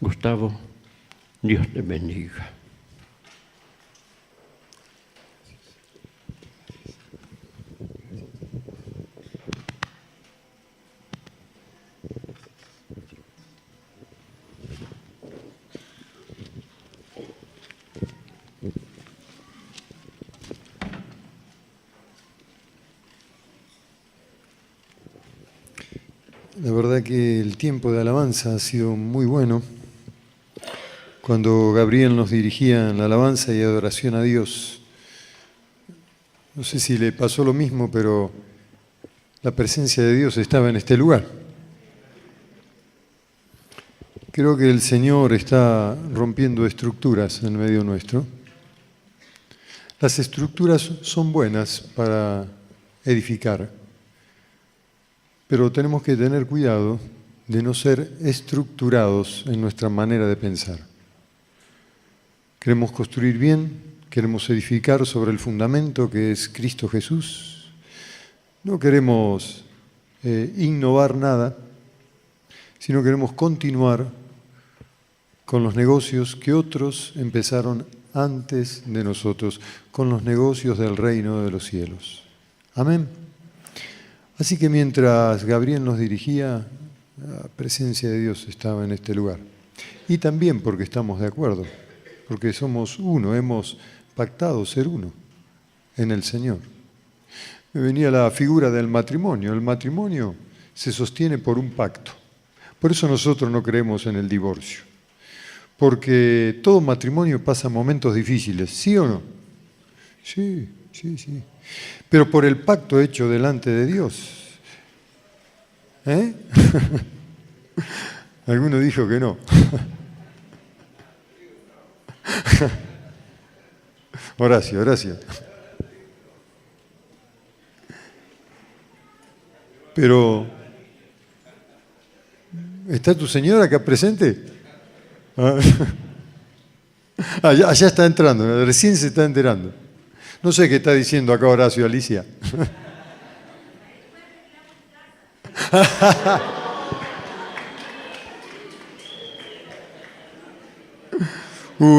Gustavo, Dios te bendiga. La verdad que el tiempo de alabanza ha sido muy bueno. Cuando Gabriel nos dirigía en la alabanza y adoración a Dios, no sé si le pasó lo mismo, pero la presencia de Dios estaba en este lugar. Creo que el Señor está rompiendo estructuras en medio nuestro. Las estructuras son buenas para edificar, pero tenemos que tener cuidado de no ser estructurados en nuestra manera de pensar. Queremos construir bien, queremos edificar sobre el fundamento que es Cristo Jesús. No queremos innovar nada, sino queremos continuar con los negocios que otros empezaron antes de nosotros, con los negocios del reino de los cielos. Amén. Así que mientras Gabriel nos dirigía, la presencia de Dios estaba en este lugar. Y también porque estamos de acuerdo, porque somos uno, hemos pactado ser uno en el Señor. Me venía la figura del matrimonio. El matrimonio se sostiene por un pacto. Por eso nosotros no creemos en el divorcio. Porque todo matrimonio pasa momentos difíciles, ¿sí o no? Sí. Pero por el pacto hecho delante de Dios. Alguno dijo que no. Horacio. Pero, ¿está tu señora acá presente? Ya está entrando, recién se está enterando. No sé qué está diciendo acá Horacio, Alicia.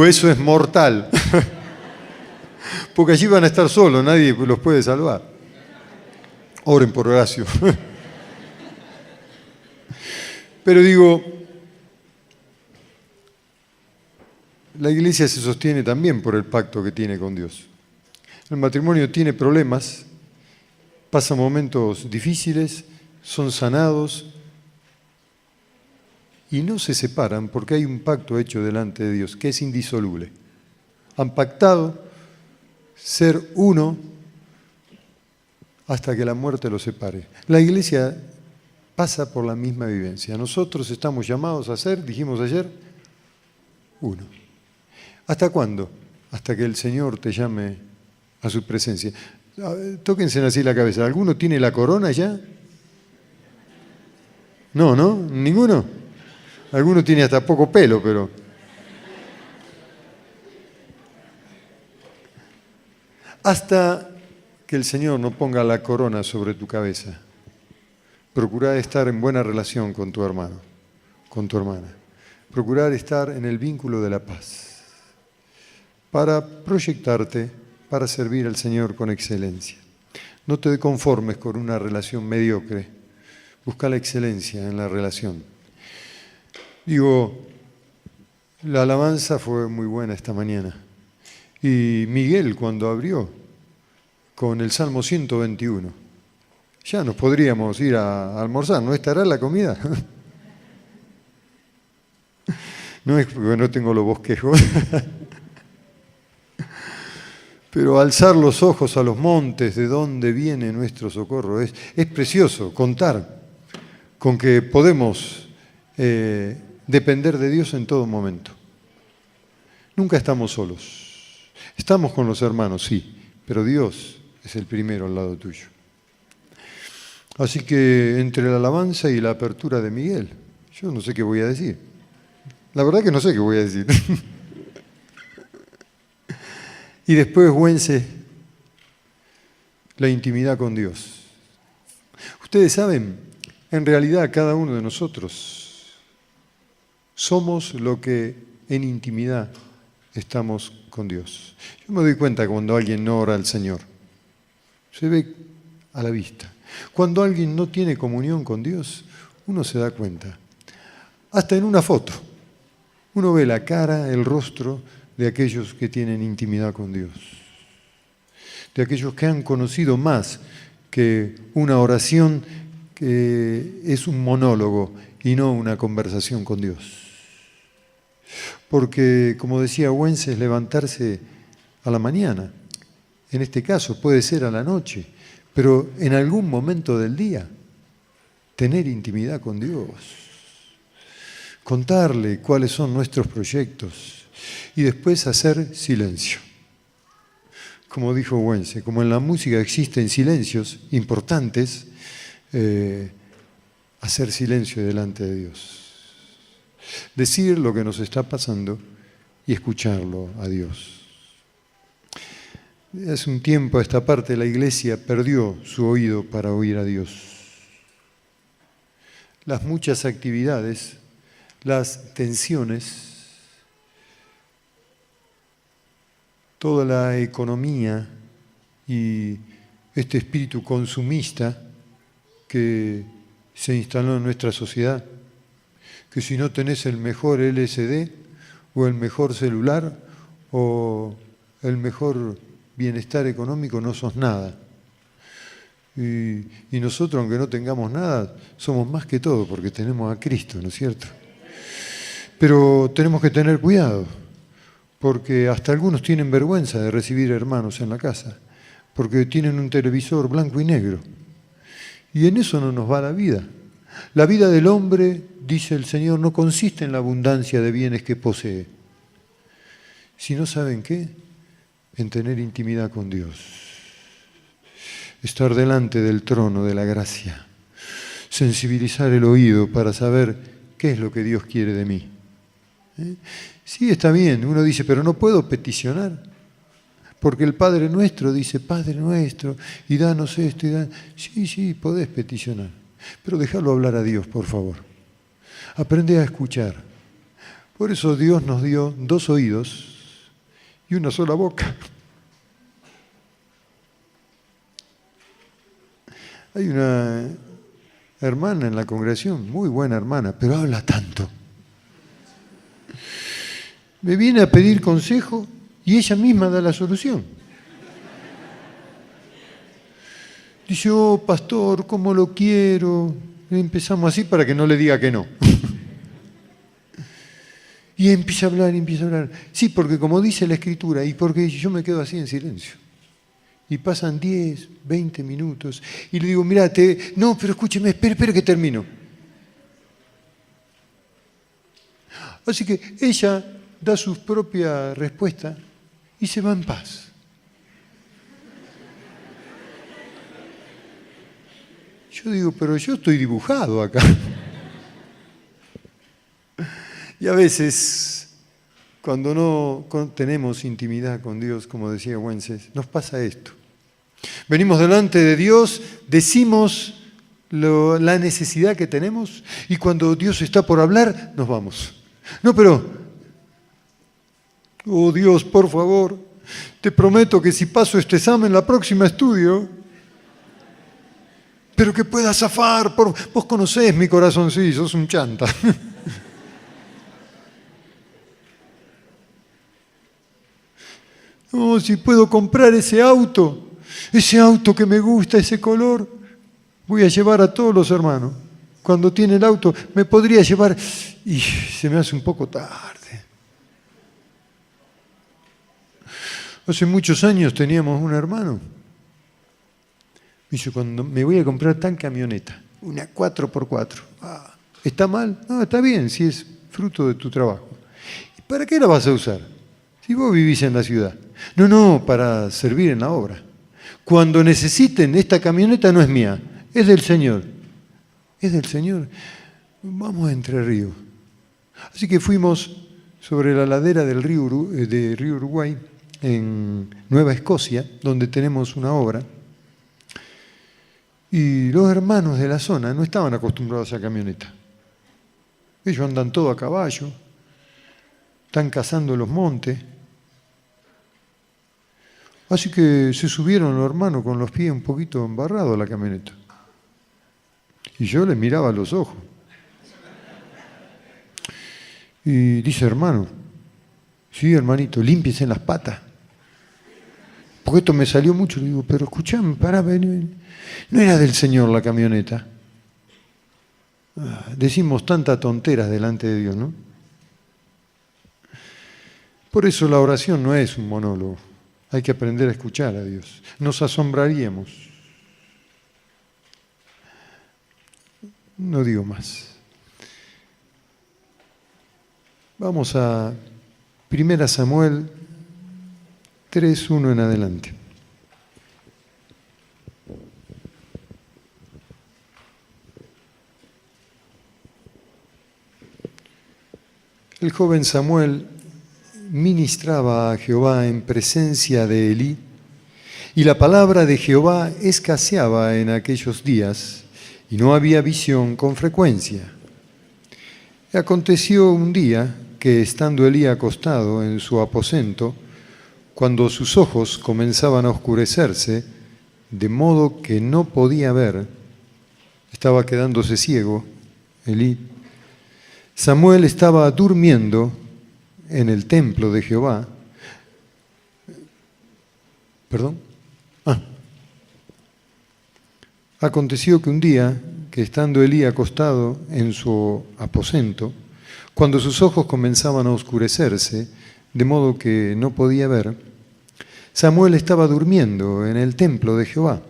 Eso es mortal. Porque allí van a estar solos, nadie los puede salvar. Oren por Horacio. Pero digo, la iglesia se sostiene también por el pacto que tiene con Dios. El matrimonio tiene problemas, pasa momentos difíciles, son sanados y no se separan porque hay un pacto hecho delante de Dios que es indisoluble. Han pactado ser uno hasta que la muerte los separe. La iglesia pasa por la misma vivencia. Nosotros estamos llamados a ser, dijimos ayer, uno. ¿Hasta cuándo? Hasta que el Señor te llame a su presencia. Tóquense así la cabeza. ¿Alguno tiene la corona ya? No, ¿ninguno? Alguno tiene hasta poco pelo, pero... Hasta que el Señor no ponga la corona sobre tu cabeza, procura estar en buena relación con tu hermano, con tu hermana. Procurar estar en el vínculo de la paz, para proyectarte, para servir al Señor con excelencia. No te conformes con una relación mediocre, busca la excelencia en la relación. Digo, la alabanza fue muy buena esta mañana. Y Miguel, cuando abrió con el Salmo 121, ya nos podríamos ir a almorzar, ¿no estará la comida? No es porque no tengo los bosquejos. Pero alzar los ojos a los montes, de dónde viene nuestro socorro, es precioso contar con que podemos depender de Dios en todo momento. Nunca estamos solos. Estamos con los hermanos, sí, pero Dios es el primero al lado tuyo. Así que entre la alabanza y la apertura de Miguel, yo no sé qué voy a decir. La verdad que no sé qué voy a decir. Y después, Güense, la intimidad con Dios. Ustedes saben, en realidad cada uno de nosotros Somos lo que en intimidad estamos con Dios. Yo me doy cuenta cuando alguien no ora al Señor. Se ve a la vista. Cuando alguien no tiene comunión con Dios, uno se da cuenta. Hasta en una foto. Uno ve la cara, el rostro de aquellos que tienen intimidad con Dios. De aquellos que han conocido más que una oración que es un monólogo y no una conversación con Dios. Porque, como decía Wences, levantarse a la mañana, en este caso puede ser a la noche, pero en algún momento del día, tener intimidad con Dios, contarle cuáles son nuestros proyectos y después hacer silencio. Como dijo Wences, como en la música existen silencios importantes, hacer silencio delante de Dios. Decir lo que nos está pasando y escucharlo a Dios. Hace un tiempo a esta parte la Iglesia perdió su oído para oír a Dios. Las muchas actividades, las tensiones, toda la economía y este espíritu consumista que se instaló en nuestra sociedad, que si no tenés el mejor LCD o el mejor celular o el mejor bienestar económico, no sos nada. Y nosotros, aunque no tengamos nada, somos más que todo porque tenemos a Cristo, ¿no es cierto? Pero tenemos que tener cuidado, porque hasta algunos tienen vergüenza de recibir hermanos en la casa, porque tienen un televisor blanco y negro. Y en eso no nos va la vida. La vida del hombre, dice el Señor, no consiste en la abundancia de bienes que posee, sino, ¿saben qué? En tener intimidad con Dios. Estar delante del trono de la gracia. Sensibilizar el oído para saber qué es lo que Dios quiere de mí. Sí, está bien, uno dice, pero no puedo peticionar. Porque el Padre Nuestro dice, Padre Nuestro, y danos esto, y danos... Sí, podés peticionar. Pero dejalo hablar a Dios, por favor. Aprende a escuchar. Por eso Dios nos dio 2 oídos y una sola boca. Hay una hermana en la congregación, muy buena hermana, pero habla tanto. Me viene a pedir consejo y ella misma da la solución. Dice, oh, pastor, ¿cómo lo quiero? Empezamos así para que no le diga que no. Y empieza a hablar. Sí, porque como dice la Escritura, y porque yo me quedo así en silencio. Y pasan 10, 20 minutos. Y le digo, mirá, no, pero escúcheme, espera que termino. Así que ella da su propia respuesta y se va en paz. Yo digo, pero yo estoy dibujado acá. Y a veces, cuando no tenemos intimidad con Dios, como decía Wences, nos pasa esto. Venimos delante de Dios, decimos la necesidad que tenemos y cuando Dios está por hablar, nos vamos. No, pero, oh Dios, por favor, te prometo que si paso este examen, la próxima estudio, pero que pueda zafar, vos conocés mi corazoncillo, sos un chanta. No, si puedo comprar ese auto que me gusta, ese color, voy a llevar a todos los hermanos. Cuando tiene el auto, me podría llevar, y se me hace un poco tarde. Hace muchos años teníamos un hermano. Me dice, cuando me voy a comprar tan camioneta, una 4x4. ¿Está mal? No, está bien, si es fruto de tu trabajo. ¿Para qué la vas a usar? Si vos vivís en la ciudad. No, para servir en la obra. Cuando necesiten, esta camioneta no es mía, es del Señor. Es del Señor. Vamos a Entre Ríos. Así que fuimos sobre la ladera del río Uruguay, en Nueva Escocia, donde tenemos una obra. Y los hermanos de la zona no estaban acostumbrados a esa camioneta. Ellos andan todo a caballo, están cazando en los montes. Así que se subieron los hermanos con los pies un poquito embarrados a la camioneta. Y yo les miraba a los ojos. Y dice, hermano, sí, hermanito, límpiense las patas. Porque esto me salió mucho. Le digo, pero escuchame, pará, ven. No era del Señor la camioneta. Decimos tantas tonteras delante de Dios, ¿no? Por eso la oración no es un monólogo. Hay que aprender a escuchar a Dios. Nos asombraríamos. No digo más. Vamos a 1 Samuel 3:1 en adelante. El joven Samuel ministraba a Jehová en presencia de Elí, y la palabra de Jehová escaseaba en aquellos días, y no había visión con frecuencia. Y aconteció un día que, estando Elí acostado en su aposento, cuando sus ojos comenzaban a oscurecerse, de modo que no podía ver, estaba quedándose ciego, Elí, Samuel estaba durmiendo en el templo de Jehová. Aconteció que un día, que estando Elí acostado en su aposento, cuando sus ojos comenzaban a oscurecerse, de modo que no podía ver, Samuel estaba durmiendo en el templo de Jehová,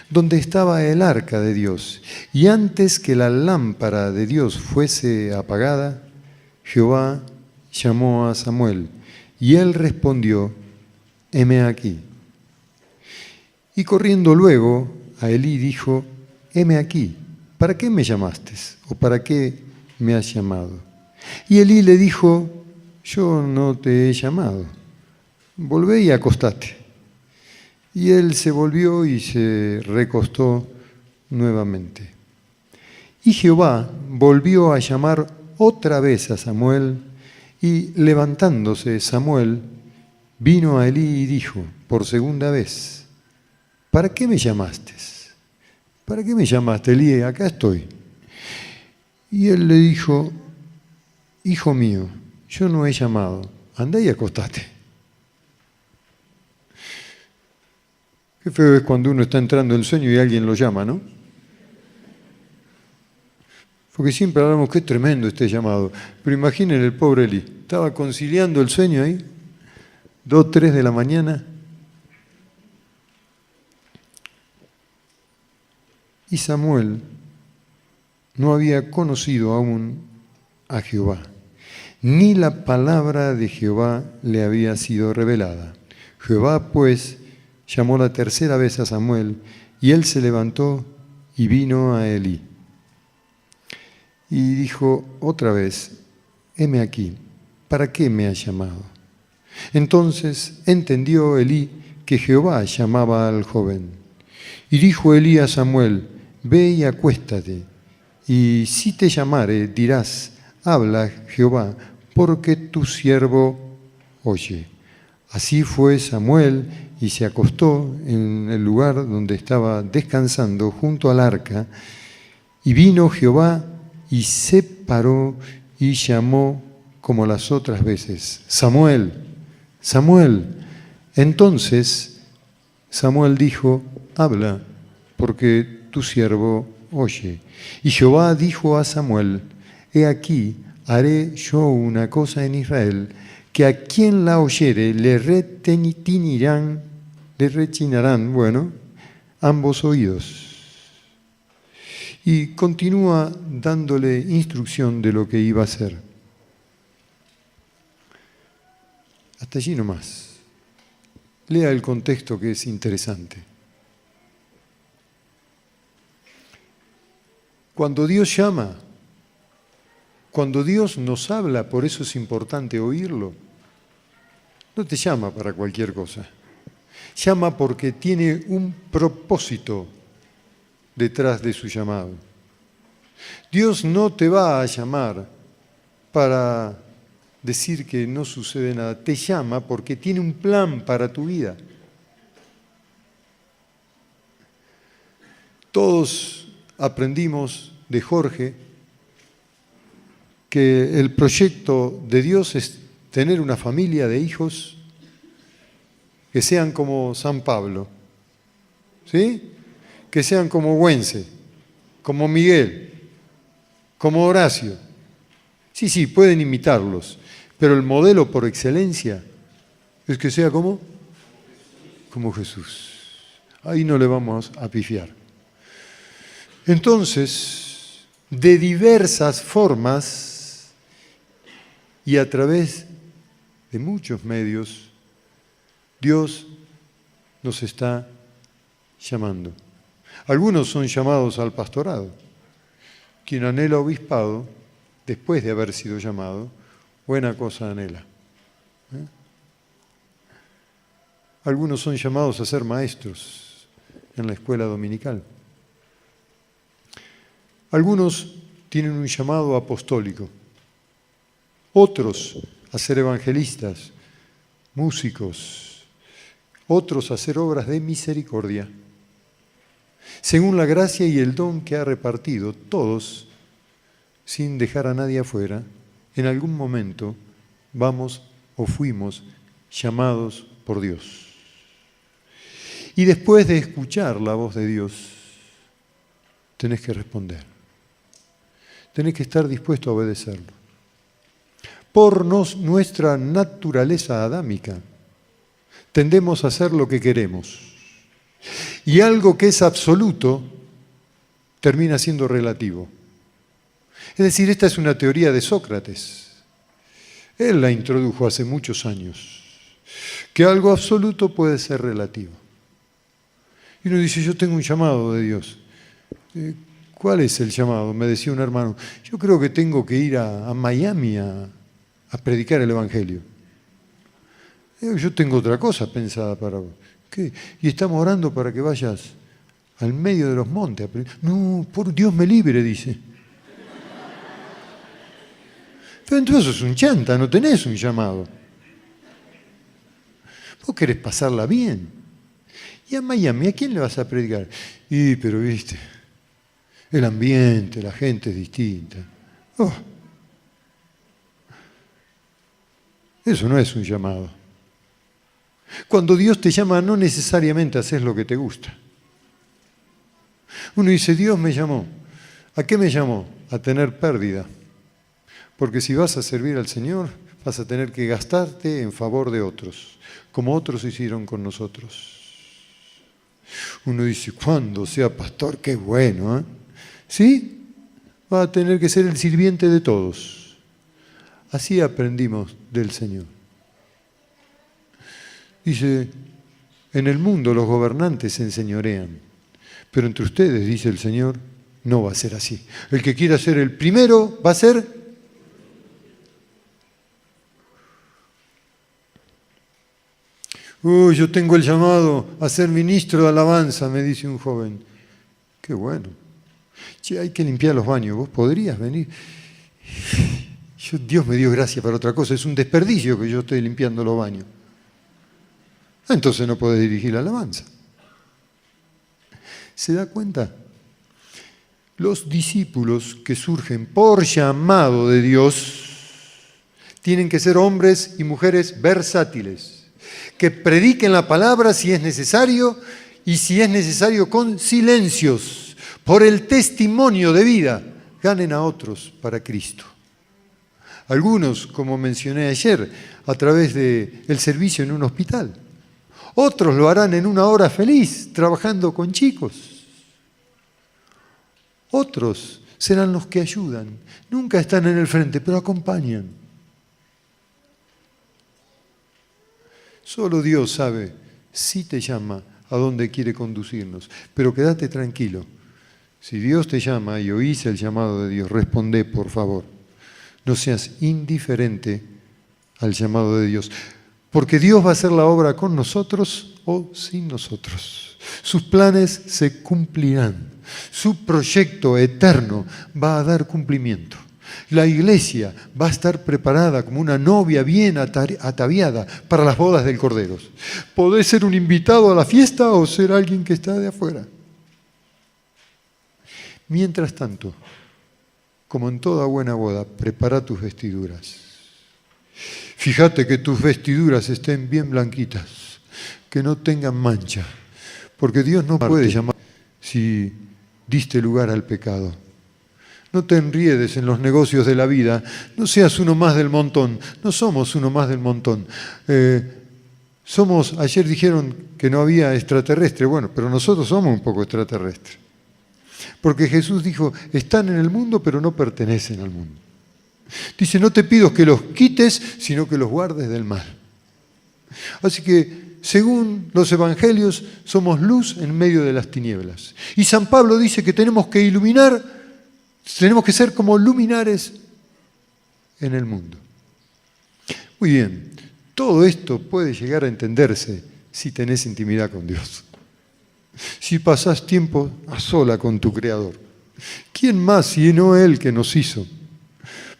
donde estaba el arca de Dios. Y antes que la lámpara de Dios fuese apagada, Jehová llamó a Samuel, y él respondió, heme aquí. Y corriendo luego a Elí dijo, heme aquí, ¿para qué me llamaste? ¿O para qué me has llamado? Y Elí le dijo, yo no te he llamado, volvé y acostate. Y él se volvió y se recostó nuevamente. Y Jehová volvió a llamar otra vez a Samuel, y levantándose Samuel, vino a Elí y dijo por segunda vez, ¿para qué me llamaste? ¿Para qué me llamaste, Elí? Acá estoy. Y él le dijo, hijo mío, yo no he llamado, andá y acostate. Qué feo es cuando uno está entrando en sueño y alguien lo llama, ¿no? Porque siempre hablamos que es tremendo este llamado. Pero imaginen el pobre Elí. Estaba conciliando el sueño ahí, 2, 3 de la mañana. Y Samuel no había conocido aún a Jehová, ni la palabra de Jehová le había sido revelada. Jehová, pues, llamó la tercera vez a Samuel, y él se levantó y vino a Elí. Y dijo otra vez, heme aquí, ¿para qué me has llamado? Entonces entendió Elí que Jehová llamaba al joven. Y dijo Elí a Samuel, ve y acuéstate, y si te llamare, dirás, habla Jehová, porque tu siervo oye. Así fue Samuel, y se acostó en el lugar donde estaba descansando junto al arca, y vino Jehová y se paró y llamó como las otras veces, Samuel, Samuel. Entonces Samuel dijo, habla, porque tu siervo oye. Y Jehová dijo a Samuel, he aquí, haré yo una cosa en Israel, que a quien la oyere le rechinarán, ambos oídos. Y continúa dándole instrucción de lo que iba a hacer. Hasta allí nomás. Lea el contexto, que es interesante. Cuando Dios llama, cuando Dios nos habla, por eso es importante oírlo. No te llama para cualquier cosa. Llama porque tiene un propósito detrás de su llamado. Dios no te va a llamar para decir que no sucede nada. Te llama porque tiene un plan para tu vida. Todos aprendimos de Jorge que el proyecto de Dios es tener una familia de hijos que sean como San Pablo, ¿sí? Que sean como Güense, como Miguel, como Horacio. Sí, pueden imitarlos, pero el modelo por excelencia es que sea como Jesús. Ahí no le vamos a pifiar. Entonces, de diversas formas y a través de muchos medios, Dios nos está llamando. Algunos son llamados al pastorado. Quien anhela obispado, después de haber sido llamado, buena cosa anhela. Algunos son llamados a ser maestros en la escuela dominical. Algunos tienen un llamado apostólico, otros a ser evangelistas, músicos, otros a hacer obras de misericordia. Según la gracia y el don que ha repartido, todos, sin dejar a nadie afuera, en algún momento vamos o fuimos llamados por Dios. Y después de escuchar la voz de Dios, tenés que responder. Tenés que estar dispuesto a obedecerlo. Por nuestra naturaleza adámica, tendemos a hacer lo que queremos. Y algo que es absoluto termina siendo relativo. Es decir, esta es una teoría de Sócrates. Él la introdujo hace muchos años. Que algo absoluto puede ser relativo. Y uno dice, yo tengo un llamado de Dios. ¿Cuál es el llamado? Me decía un hermano, yo creo que tengo que ir a Miami a predicar el Evangelio. Yo tengo otra cosa pensada para vos. ¿Qué? Y estamos orando para que vayas al medio de los montes. No, por Dios me libre, dice. Pero entonces sos un chanta, no tenés un llamado. Vos querés pasarla bien. Y a Miami, ¿a quién le vas a predicar? Pero viste, el ambiente, la gente es distinta. Oh. Eso no es un llamado. Cuando Dios te llama, no necesariamente haces lo que te gusta. Uno dice, Dios me llamó. ¿A qué me llamó? A tener pérdida. Porque si vas a servir al Señor, vas a tener que gastarte en favor de otros, como otros hicieron con nosotros. Uno dice, cuando sea pastor, qué bueno, ¿eh? ¿Sí? Va a tener que ser el sirviente de todos. Así aprendimos del Señor. Dice, en el mundo los gobernantes se enseñorean, pero entre ustedes, dice el Señor, no va a ser así. El que quiera ser el primero va a ser... yo tengo el llamado a ser ministro de alabanza, me dice un joven. Qué bueno. Che, hay que limpiar los baños, ¿vos podrías venir? Dios me dio gracia para otra cosa, es un desperdicio que yo esté limpiando los baños. Entonces no podés dirigir la alabanza. ¿Se da cuenta? Los discípulos que surgen por llamado de Dios tienen que ser hombres y mujeres versátiles, que prediquen la palabra si es necesario y si es necesario con silencios, por el testimonio de vida, ganen a otros para Cristo. Algunos, como mencioné ayer, a través del servicio en un hospital. Otros lo harán en una hora feliz, trabajando con chicos. Otros serán los que ayudan. Nunca están en el frente, pero acompañan. Solo Dios sabe si te llama, a dónde quiere conducirnos. Pero quédate tranquilo. Si Dios te llama y oís el llamado de Dios, responde, por favor. No seas indiferente al llamado de Dios. Porque Dios va a hacer la obra con nosotros o sin nosotros. Sus planes se cumplirán. Su proyecto eterno va a dar cumplimiento. La iglesia va a estar preparada como una novia bien ataviada para las bodas del Cordero. Podés ser un invitado a la fiesta o ser alguien que está de afuera. Mientras tanto, como en toda buena boda, prepara tus vestiduras. Fíjate que tus vestiduras estén bien blanquitas, que no tengan mancha, porque Dios no puede llamar si diste lugar al pecado. No te enriedes en los negocios de la vida, no seas uno más del montón, no somos uno más del montón. Ayer dijeron que no había extraterrestre, bueno, pero nosotros somos un poco extraterrestres. Porque Jesús dijo, están en el mundo, pero no pertenecen al mundo. Dice, no te pido que los quites, sino que los guardes del mal. Así que, según los evangelios, somos luz en medio de las tinieblas. Y San Pablo dice que tenemos que iluminar, tenemos que ser como luminares en el mundo. Muy bien, todo esto puede llegar a entenderse si tenés intimidad con Dios. Si pasás tiempo a sola con tu Creador. ¿Quién más sino Él que nos hizo?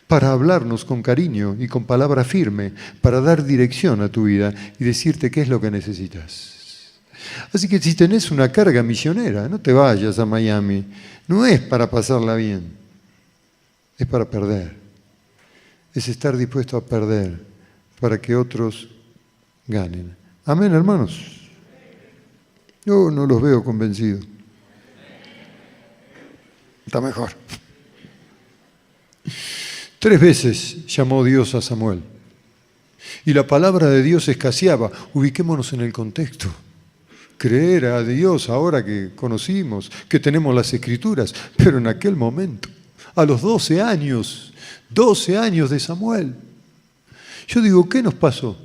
Para hablarnos con cariño y con palabra firme, para dar dirección a tu vida y decirte qué es lo que necesitas. Así que si tenés una carga misionera, no te vayas a Miami. No es para pasarla bien, es para perder. Es estar dispuesto a perder para que otros ganen. Amén, hermanos. Yo no los veo convencidos. Está mejor. 3 veces llamó Dios a Samuel. Y la palabra de Dios escaseaba. Ubiquémonos en el contexto. Creer a Dios ahora que conocimos, que tenemos las Escrituras, pero en aquel momento, a los 12 años de Samuel. Yo digo, ¿qué nos pasó?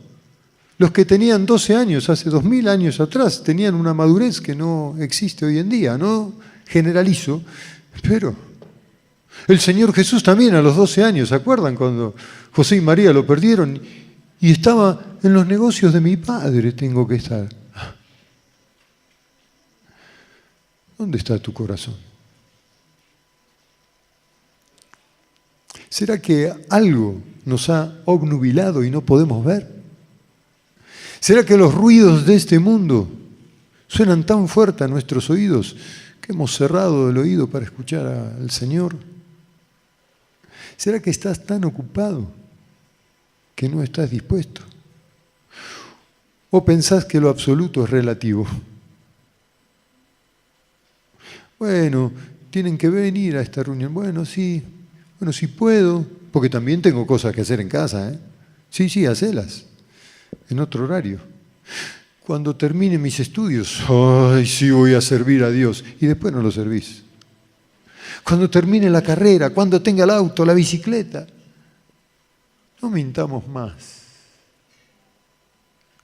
Los que tenían 12 años, hace 2000 años atrás, tenían una madurez que no existe hoy en día, no generalizo, pero el Señor Jesús también a los 12 años, ¿se acuerdan cuando José y María lo perdieron? Y estaba en los negocios de mi padre, tengo que estar. ¿Dónde está tu corazón? ¿Será que algo nos ha obnubilado y no podemos ver? ¿Será que los ruidos de este mundo suenan tan fuerte a nuestros oídos que hemos cerrado el oído para escuchar al Señor? ¿Será que estás tan ocupado que no estás dispuesto? ¿O pensás que lo absoluto es relativo? Bueno, tienen que venir a esta reunión. Bueno, sí puedo, porque también tengo cosas que hacer en casa, ¿eh? Sí, hacelas. En otro horario. Cuando termine mis estudios, ¡ay, sí voy a servir a Dios! Y después no lo servís. Cuando termine la carrera, cuando tenga el auto, la bicicleta. No mintamos más.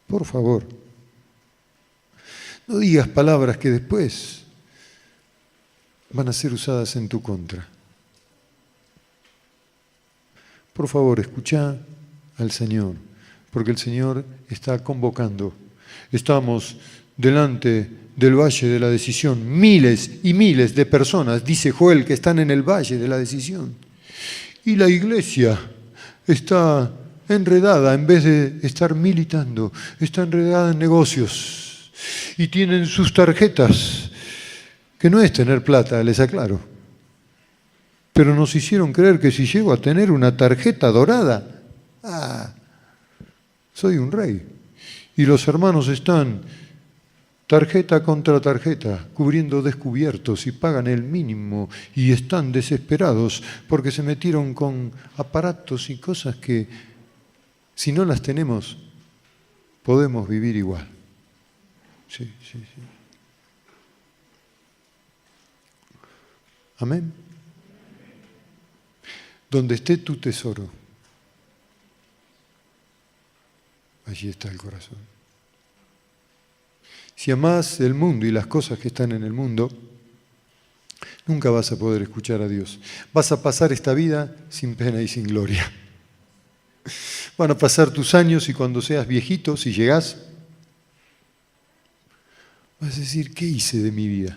Por favor. No digas palabras que después van a ser usadas en tu contra. Por favor, escucha al Señor. Porque el Señor está convocando. Estamos delante del valle de la decisión. Miles y miles de personas, dice Joel, que están en el valle de la decisión. Y la iglesia está enredada, en vez de estar militando, está enredada en negocios. Y tienen sus tarjetas, que no es tener plata, les aclaro. Pero nos hicieron creer que si llego a tener una tarjeta dorada, soy un rey. Y los hermanos están tarjeta contra tarjeta, cubriendo descubiertos y pagan el mínimo y están desesperados porque se metieron con aparatos y cosas que, si no las tenemos, podemos vivir igual. Sí. Amén. Donde esté tu tesoro, allí está el corazón. Si amás el mundo y las cosas que están en el mundo, nunca vas a poder escuchar a Dios. Vas a pasar esta vida sin pena y sin gloria. Van a pasar tus años y cuando seas viejito, si llegás, vas a decir, ¿qué hice de mi vida?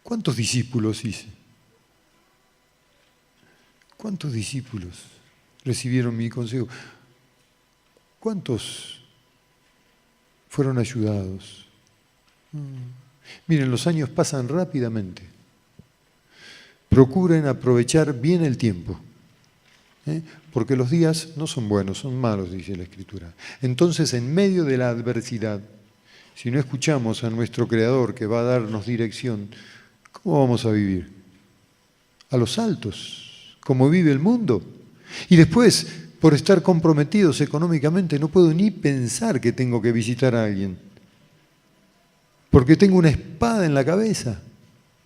¿Cuántos discípulos hice? ¿Cuántos discípulos recibieron mi consejo? ¿Cuántos fueron ayudados? Miren, los años pasan rápidamente. Procuren aprovechar bien el tiempo, porque los días no son buenos, son malos, dice la Escritura. Entonces, en medio de la adversidad, si no escuchamos a nuestro Creador que va a darnos dirección, ¿cómo vamos a vivir? A los altos, como vive el mundo. Y después, por estar comprometidos económicamente, no puedo ni pensar que tengo que visitar a alguien, porque tengo una espada en la cabeza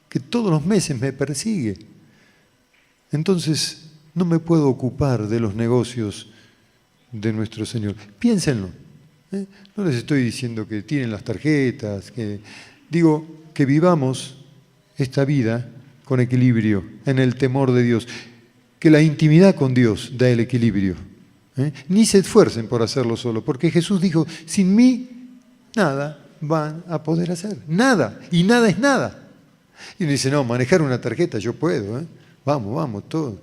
que todos los meses me persigue. Entonces, no me puedo ocupar de los negocios de nuestro Señor. Piénsenlo. No les estoy diciendo que tiren las tarjetas, digo que vivamos esta vida con equilibrio, en el temor de Dios, que la intimidad con Dios da el equilibrio. Ni se esfuercen por hacerlo solo, porque Jesús dijo, sin mí nada van a poder hacer, nada, y nada es nada. Y uno dice, no, manejar una tarjeta yo puedo, vamos, todo.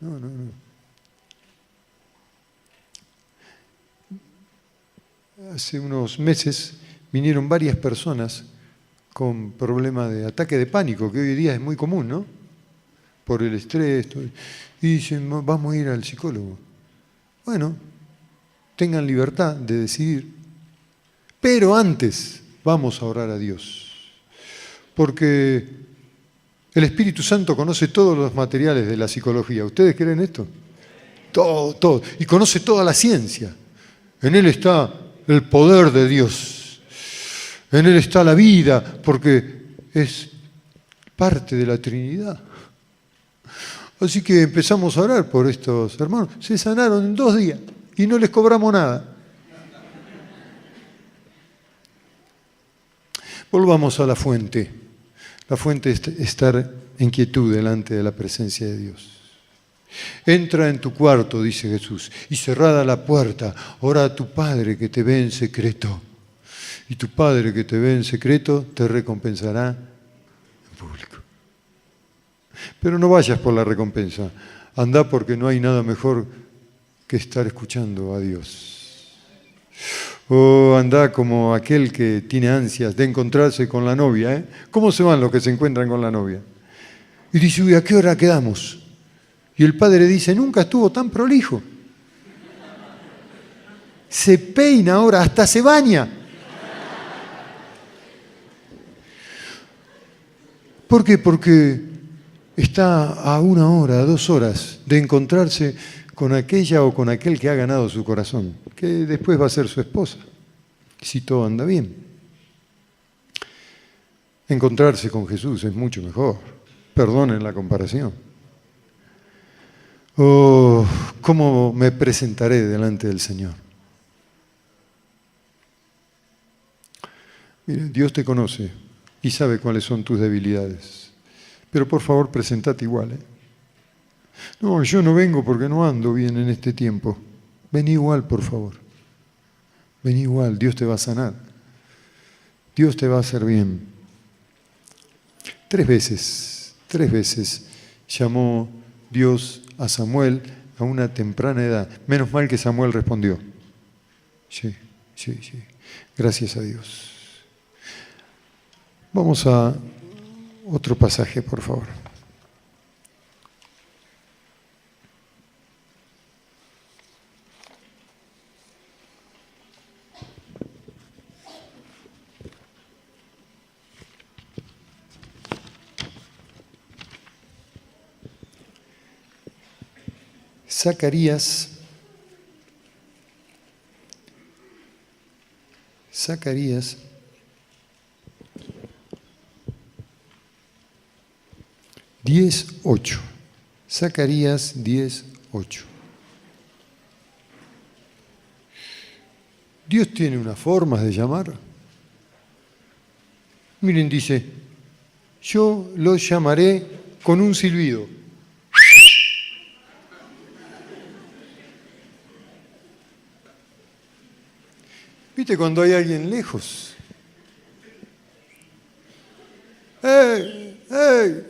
No. Hace unos meses vinieron varias personas con problemas de ataque de pánico, que hoy día es muy común, ¿no? Por el estrés. Y dicen, vamos a ir al psicólogo. Bueno, tengan libertad de decidir. Pero antes vamos a orar a Dios. Porque el Espíritu Santo conoce todos los materiales de la psicología. ¿Ustedes creen esto? Todo. Y conoce toda la ciencia. En Él está el poder de Dios. En Él está la vida, porque es parte de la Trinidad. Así que empezamos a orar por estos hermanos. Se sanaron en 2 días y no les cobramos nada. Volvamos a la fuente. La fuente es estar en quietud delante de la presencia de Dios. Entra en tu cuarto, dice Jesús, y cerrada la puerta, ora a tu Padre que te ve en secreto. Y tu Padre que te ve en secreto te recompensará en público. Pero no vayas por la recompensa, anda porque no hay nada mejor que estar escuchando a Dios. O anda como aquel que tiene ansias de encontrarse con la novia. ¿Cómo se van los que se encuentran con la novia? Y dice, uy, ¿a qué hora quedamos? Y el padre dice, nunca estuvo tan prolijo. Se peina ahora, hasta se baña. ¿Por qué? Porque está a 1 hora, a 2 horas de encontrarse con aquella o con aquel que ha ganado su corazón, que después va a ser su esposa, si todo anda bien. Encontrarse con Jesús es mucho mejor. Perdonen la comparación. Oh, ¿cómo me presentaré delante del Señor? Mire, Dios te conoce y sabe cuáles son tus debilidades. Pero por favor, presentate igual. No, yo no vengo porque no ando bien en este tiempo. Vení igual, por favor. Vení igual, Dios te va a sanar. Dios te va a hacer bien. 3 veces llamó Dios a Samuel a una temprana edad. Menos mal que Samuel respondió. Sí. Gracias a Dios. Vamos a otro pasaje, por favor. Zacarías 10:8. Zacarías 10:8. Dios tiene una forma de llamar. Miren, dice, yo los llamaré con un silbido. ¿Viste cuando hay alguien lejos? ¡Ey! ¡Ey!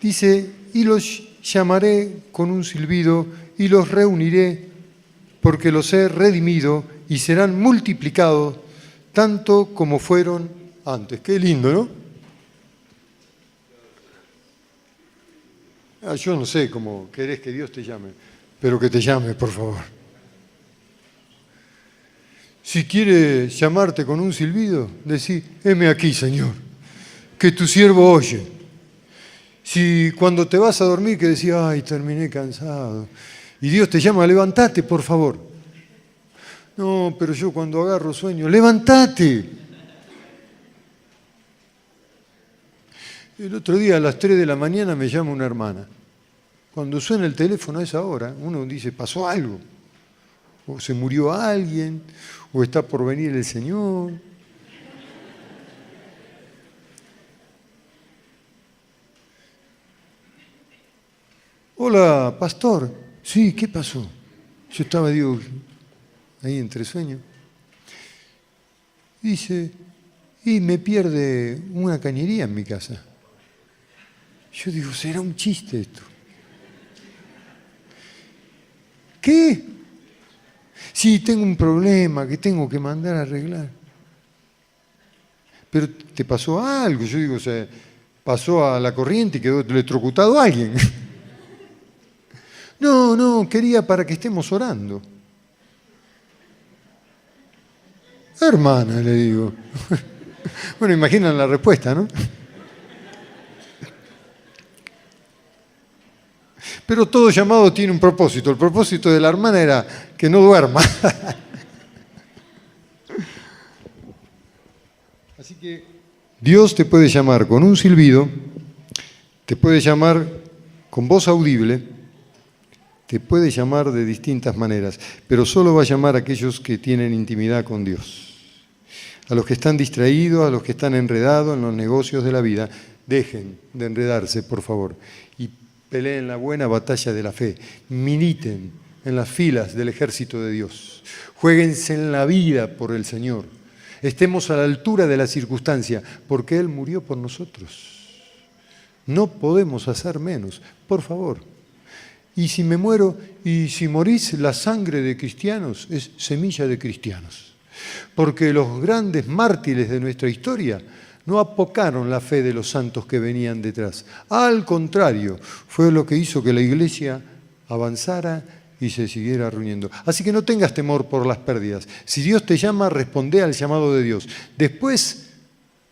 Dice, y los llamaré con un silbido y los reuniré, porque los he redimido y serán multiplicados tanto como fueron antes. Qué lindo, ¿no? Yo no sé cómo querés que Dios te llame, pero que te llame, por favor. Si quiere llamarte con un silbido, decí, heme aquí, Señor, que tu siervo oye. Si cuando te vas a dormir que decís, ay, terminé cansado, y Dios te llama, levántate, por favor. No, pero yo cuando agarro sueño, levántate. El otro día a las 3 de la mañana me llama una hermana. Cuando suena el teléfono a esa hora, uno dice, pasó algo. O se murió alguien, o está por venir el Señor. Hola, pastor. Sí, ¿qué pasó? Yo estaba, digo, ahí entre sueños. Dice, y me pierde una cañería en mi casa. Yo digo, será un chiste esto. ¿Qué? Sí, tengo un problema que tengo que mandar a arreglar. Pero te pasó algo. Yo digo, o sea, pasó a la corriente y quedó electrocutado a alguien. No, quería para que estemos orando. Hermana, le digo. Bueno, imaginan la respuesta, ¿no? Pero todo llamado tiene un propósito. El propósito de la hermana era que no duerma. Así que Dios te puede llamar con un silbido, te puede llamar con voz audible, te puede llamar de distintas maneras, pero solo va a llamar a aquellos que tienen intimidad con Dios. A los que están distraídos, a los que están enredados en los negocios de la vida, dejen de enredarse, por favor, y peleen la buena batalla de la fe, militen en las filas del ejército de Dios, juéguense en la vida por el Señor, estemos a la altura de la circunstancia, porque Él murió por nosotros. No podemos hacer menos, por favor. Y si me muero, y si morís, la sangre de cristianos es semilla de cristianos, porque los grandes mártires de nuestra historia no apocaron la fe de los santos que venían detrás. Al contrario, fue lo que hizo que la iglesia avanzara y se siguiera reuniendo. Así que no tengas temor por las pérdidas. Si Dios te llama, responde al llamado de Dios. Después,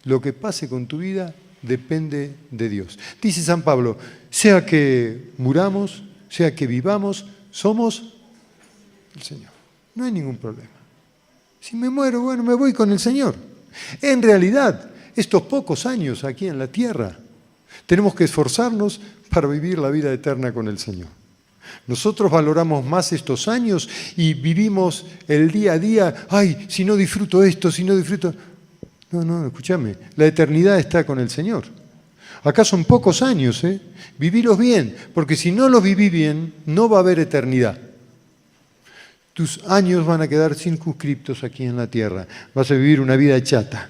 lo que pase con tu vida depende de Dios. Dice San Pablo, sea que muramos, sea que vivamos, somos el Señor. No hay ningún problema. Si me muero, bueno, me voy con el Señor. En realidad, estos pocos años aquí en la tierra, tenemos que esforzarnos para vivir la vida eterna con el Señor. Nosotros valoramos más estos años y vivimos el día a día, ay, si no disfruto esto, si no disfruto... No, escúchame, la eternidad está con el Señor. Acá son pocos años, vivílos bien, porque si no los viví bien, no va a haber eternidad. Tus años van a quedar circunscriptos aquí en la tierra, vas a vivir una vida chata.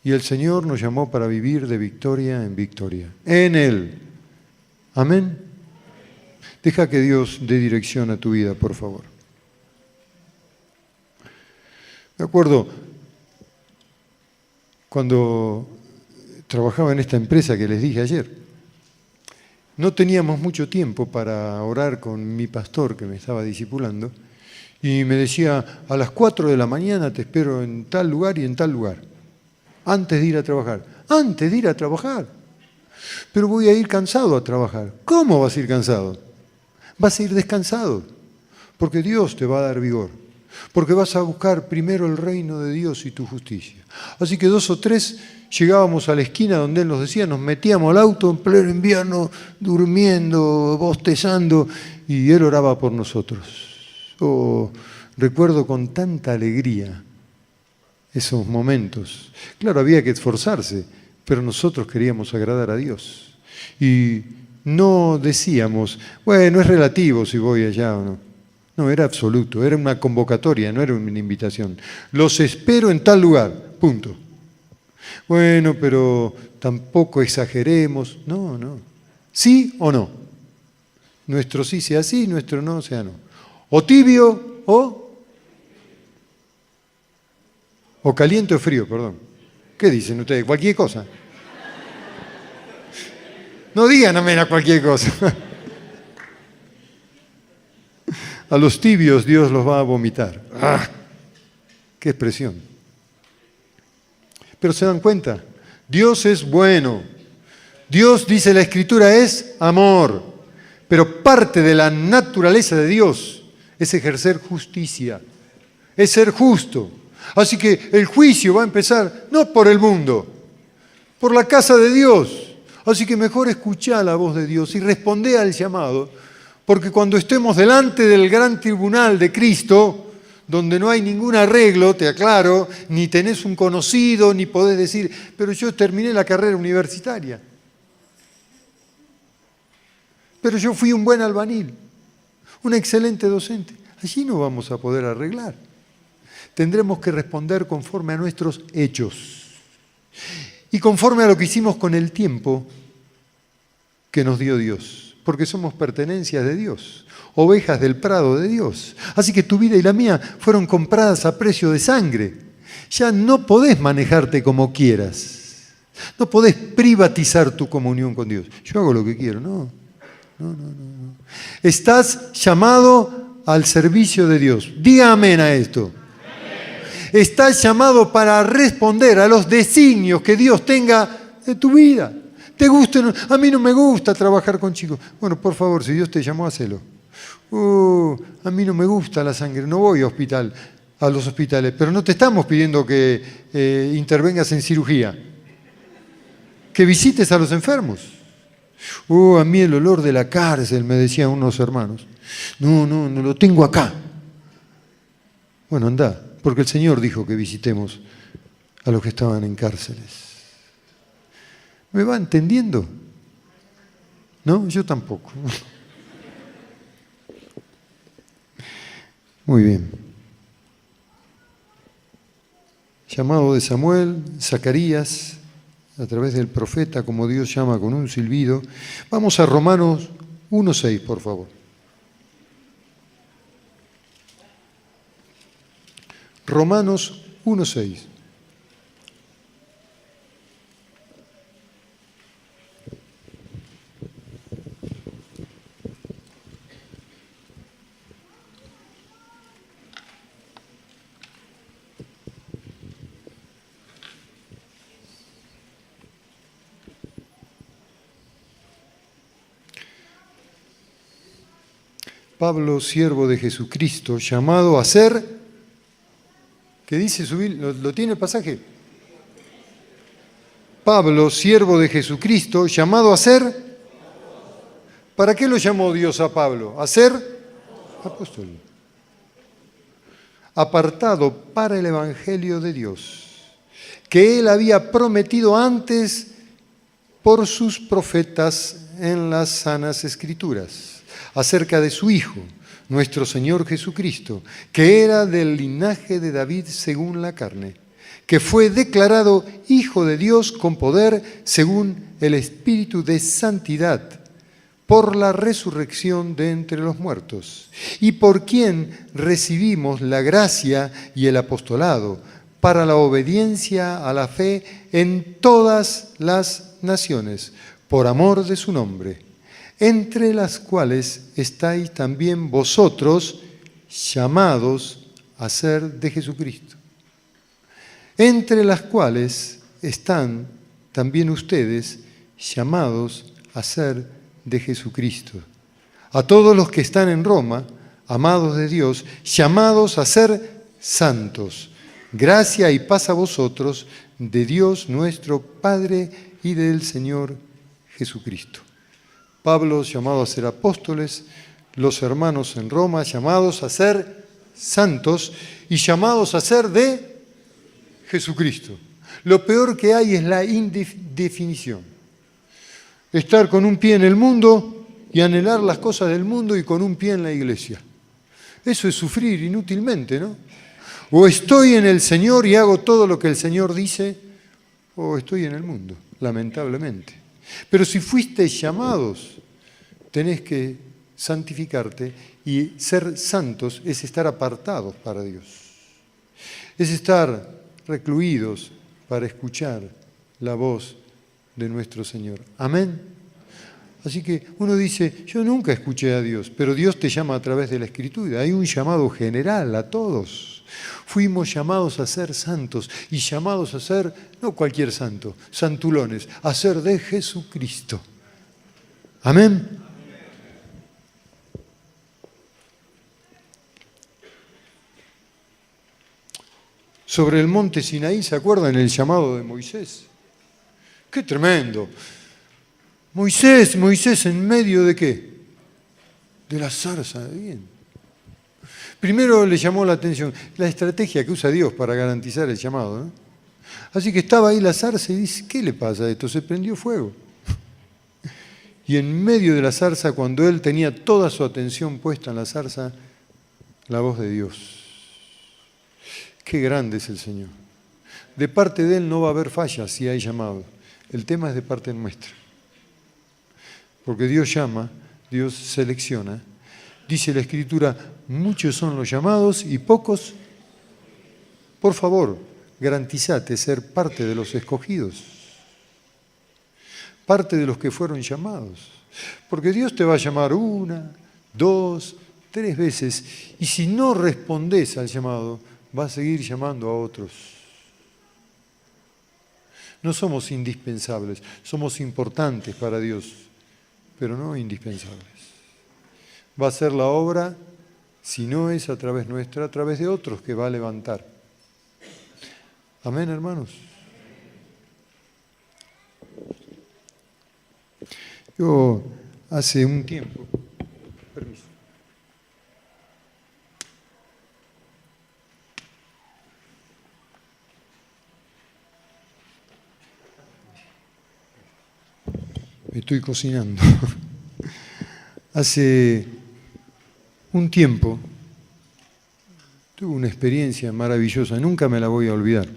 Y el Señor nos llamó para vivir de victoria en victoria, en Él. Amén. Deja que Dios dé dirección a tu vida, por favor. Me acuerdo cuando trabajaba en esta empresa que les dije ayer, no teníamos mucho tiempo para orar con mi pastor que me estaba discipulando y me decía, a las 4 de la mañana te espero en tal lugar y en tal lugar. Antes de ir a trabajar. Antes de ir a trabajar. Pero voy a ir cansado a trabajar. ¿Cómo vas a ir cansado? Vas a ir descansado. Porque Dios te va a dar vigor. Porque vas a buscar primero el reino de Dios y tu justicia. Así que 2 o 3 llegábamos a la esquina donde Él nos decía, nos metíamos al auto en pleno invierno, durmiendo, bostezando, y Él oraba por nosotros. Recuerdo con tanta alegría esos momentos. Claro, había que esforzarse, pero nosotros queríamos agradar a Dios. Y no decíamos, bueno, es relativo si voy allá o no. No, era absoluto, era una convocatoria, no era una invitación. Los espero en tal lugar, punto. Bueno, pero tampoco exageremos. No, no. ¿Sí o no? Nuestro sí sea sí, nuestro no sea no. O tibio o caliente o frío, perdón. ¿Qué dicen ustedes? ¿Cualquier cosa? No digan amén a cualquier cosa. A los tibios Dios los va a vomitar. ¡Ah! ¡Qué expresión! Pero se dan cuenta, Dios es bueno. Dios, dice la Escritura, es amor. Pero parte de la naturaleza de Dios es ejercer justicia, es ser justo. Así que el juicio va a empezar no por el mundo, por la casa de Dios. Así que mejor escuchá la voz de Dios y respondé al llamado, porque cuando estemos delante del gran tribunal de Cristo, donde no hay ningún arreglo, te aclaro, ni tenés un conocido, ni podés decir, pero yo terminé la carrera universitaria. Pero yo fui un buen albañil, un excelente docente. Allí no vamos a poder arreglar. Tendremos que responder conforme a nuestros hechos y conforme a lo que hicimos con el tiempo que nos dio Dios, porque somos pertenencias de Dios, ovejas del prado de Dios. Así que tu vida y la mía fueron compradas a precio de sangre. Ya no podés manejarte como quieras. No podés privatizar tu comunión con Dios. Yo hago lo que quiero, no. Estás llamado al servicio de Dios. Diga amén a esto. Estás llamado para responder a los designios que Dios tenga de tu vida. ¿Te gusta o no? A mí no me gusta trabajar con chicos. Bueno, por favor, si Dios te llamó, hacelo. A mí no me gusta la sangre, no voy a los hospitales, pero no te estamos pidiendo que intervengas en cirugía. Que visites a los enfermos. A mí el olor de la cárcel, me decían unos hermanos. No lo tengo acá. Bueno, anda, porque el Señor dijo que visitemos a los que estaban en cárceles. ¿Me va entendiendo? No, yo tampoco. Muy bien. Llamado de Samuel, Zacarías, a través del profeta, como Dios llama con un silbido. Vamos a Romanos 1:6, por favor. Romanos 1:6. Pablo, siervo de Jesucristo, llamado a ser, ¿qué dice su Biblia? ¿Lo tiene el pasaje? Pablo, siervo de Jesucristo, llamado a ser, ¿para qué lo llamó Dios a Pablo? A ser apóstol. Apartado para el Evangelio de Dios, que él había prometido antes por sus profetas en las sanas Escrituras, acerca de su Hijo, nuestro Señor Jesucristo, que era del linaje de David según la carne, que fue declarado Hijo de Dios con poder según el Espíritu de santidad, por la resurrección de entre los muertos, y por quien recibimos la gracia y el apostolado para la obediencia a la fe en todas las naciones, por amor de su nombre, entre las cuales estáis también vosotros llamados a ser de Jesucristo. Entre las cuales están también ustedes llamados a ser de Jesucristo. A todos los que están en Roma, amados de Dios, llamados a ser santos. Gracia y paz a vosotros, de Dios nuestro Padre y del Señor Jesucristo. Pablo llamado a ser apóstoles, los hermanos en Roma llamados a ser santos y llamados a ser de Jesucristo. Lo peor que hay es la indefinición. Estar con un pie en el mundo y anhelar las cosas del mundo y con un pie en la iglesia. Eso es sufrir inútilmente, ¿no? O estoy en el Señor y hago todo lo que el Señor dice, o estoy en el mundo, lamentablemente. Pero si fuiste llamados, tenés que santificarte, y ser santos es estar apartados para Dios. Es estar recluidos para escuchar la voz de nuestro Señor. Amén. Así que uno dice, yo nunca escuché a Dios, pero Dios te llama a través de la Escritura. Hay un llamado general a todos. Fuimos llamados a ser santos y llamados a ser, no cualquier santo, santulones, a ser de Jesucristo. Amén. Sobre el monte Sinaí, ¿se acuerdan el llamado de Moisés? ¡Qué tremendo! Moisés, ¿en medio de qué? De la zarza de viento. Primero le llamó la atención la estrategia que usa Dios para garantizar el llamado, ¿no? Así que estaba ahí la zarza y dice, ¿qué le pasa a esto? Se prendió fuego. Y en medio de la zarza, cuando él tenía toda su atención puesta en la zarza, la voz de Dios. Qué grande es el Señor. De parte de Él no va a haber fallas si hay llamado. El tema es de parte nuestra. Porque Dios llama, Dios selecciona. Dice la Escritura, muchos son los llamados y pocos. Por favor, garantizate ser parte de los escogidos. Parte de los que fueron llamados. Porque Dios te va a llamar 1, 2, 3 veces. Y si no respondes al llamado, va a seguir llamando a otros. No somos indispensables, somos importantes para Dios, pero no indispensables. Va a ser la obra, si no es a través nuestra, a través de otros que va a levantar. Amén, hermanos. Yo hace un tiempo, permiso. Me estoy cocinando. Hace un tiempo tuve una experiencia maravillosa, nunca me la voy a olvidar.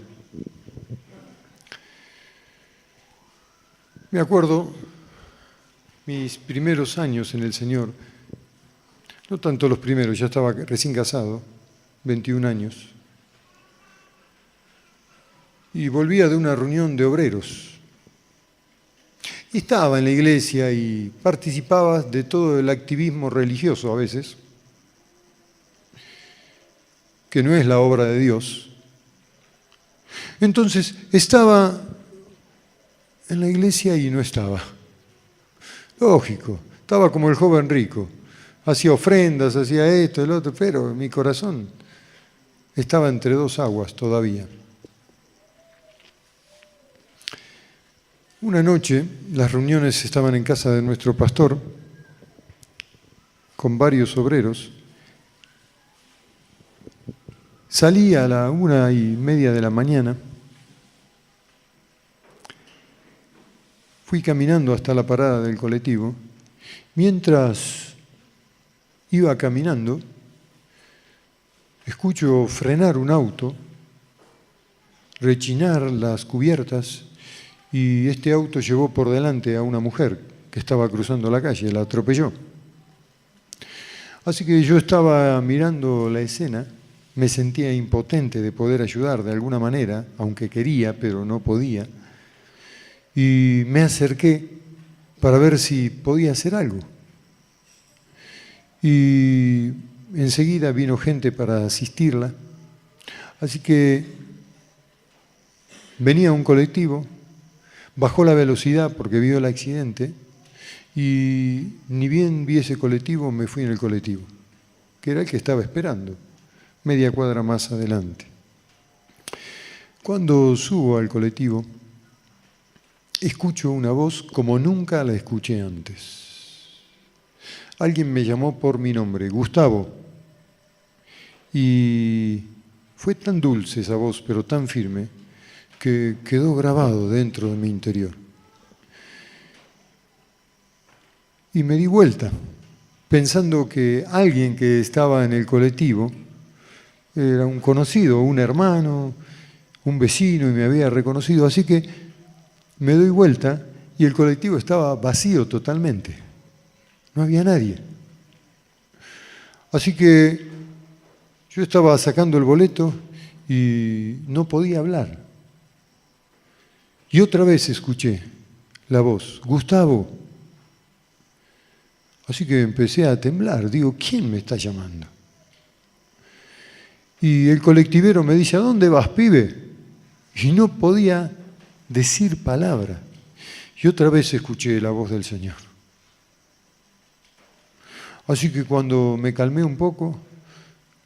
Me acuerdo mis primeros años en el Señor, no tanto los primeros, ya estaba recién casado, 21 años, y volvía de una reunión de obreros. Estaba en la iglesia y participaba de todo el activismo religioso a veces, que no es la obra de Dios. Entonces estaba en la iglesia y no estaba. Lógico, estaba como el joven rico, hacía ofrendas, hacía esto, el otro, pero mi corazón estaba entre dos aguas todavía. Una noche, las reuniones estaban en casa de nuestro pastor, con varios obreros. Salí a la 1:30 de la mañana, fui caminando hasta la parada del colectivo. Mientras iba caminando, escucho frenar un auto, rechinar las cubiertas, y este auto llevó por delante a una mujer que estaba cruzando la calle, la atropelló. Así que yo estaba mirando la escena, me sentía impotente de poder ayudar de alguna manera, aunque quería, pero no podía, y me acerqué para ver si podía hacer algo. Y enseguida vino gente para asistirla, así que venía un colectivo, bajó la velocidad porque vio el accidente y ni bien vi ese colectivo, me fui en el colectivo, que era el que estaba esperando, media cuadra más adelante. Cuando subo al colectivo, escucho una voz como nunca la escuché antes. Alguien me llamó por mi nombre, Gustavo, y fue tan dulce esa voz, pero tan firme, que quedó grabado dentro de mi interior. Y me di vuelta, pensando que alguien que estaba en el colectivo era un conocido, un hermano, un vecino, y me había reconocido. Así que Me doy vuelta y el colectivo estaba vacío totalmente. No había nadie. Así que yo estaba sacando el boleto y no podía hablar. Y otra vez escuché la voz, Gustavo. Así que empecé a temblar. Digo, ¿quién me está llamando? Y el colectivero me dice, ¿a dónde vas, pibe? Y no podía decir palabra. Y otra vez escuché la voz del Señor. Así que cuando me calmé un poco,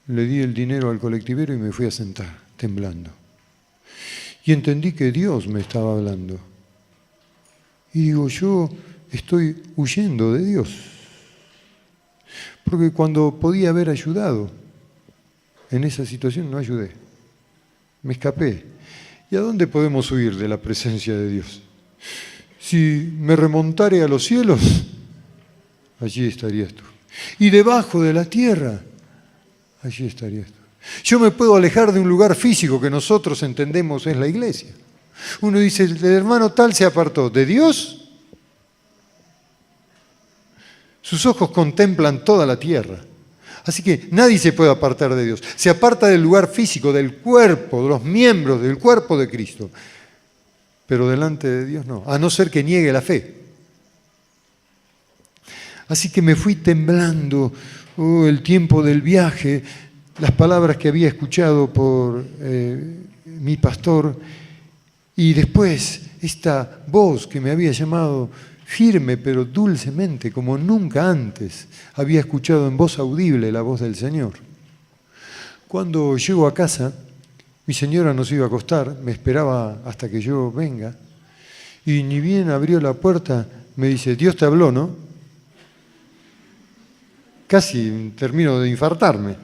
le di el dinero al colectivero y me fui a sentar, temblando. Y entendí que Dios me estaba hablando. Y digo, yo estoy huyendo de Dios. Porque cuando podía haber ayudado en esa situación, no ayudé. Me escapé. ¿Y a dónde podemos huir de la presencia de Dios? Si me remontare a los cielos, allí estarías tú. Y debajo de la tierra, allí estarías tú. Yo me puedo alejar de un lugar físico que nosotros entendemos es la iglesia. Uno dice, el hermano tal se apartó. ¿De Dios? Sus ojos contemplan toda la tierra. Así que nadie se puede apartar de Dios. Se aparta del lugar físico, del cuerpo, de los miembros del cuerpo de Cristo. Pero delante de Dios no, a no ser que niegue la fe. Así que me fui temblando, el tiempo del viaje, las palabras que había escuchado por mi pastor, y después esta voz que me había llamado firme pero dulcemente, como nunca antes había escuchado en voz audible la voz del Señor. Cuando llego a casa, mi señora nos iba a acostar, me esperaba hasta que yo venga, y ni bien abrió la puerta, me dice, Dios te habló, ¿no? Casi termino de infartarme.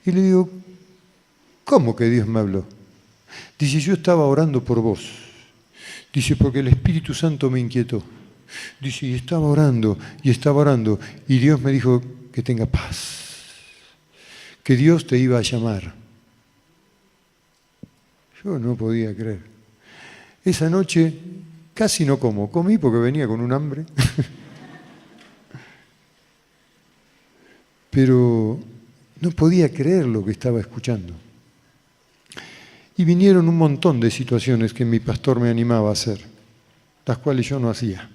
Y le digo, ¿cómo que Dios me habló? Dice, yo estaba orando por vos. Dice, porque el Espíritu Santo me inquietó. Dice, y estaba orando, y Dios me dijo que tenga paz, que Dios te iba a llamar. Yo no podía creer. Esa noche casi no comí porque venía con un hambre. Pero no podía creer lo que estaba escuchando. Y vinieron un montón de situaciones que mi pastor me animaba a hacer, las cuales yo no hacía.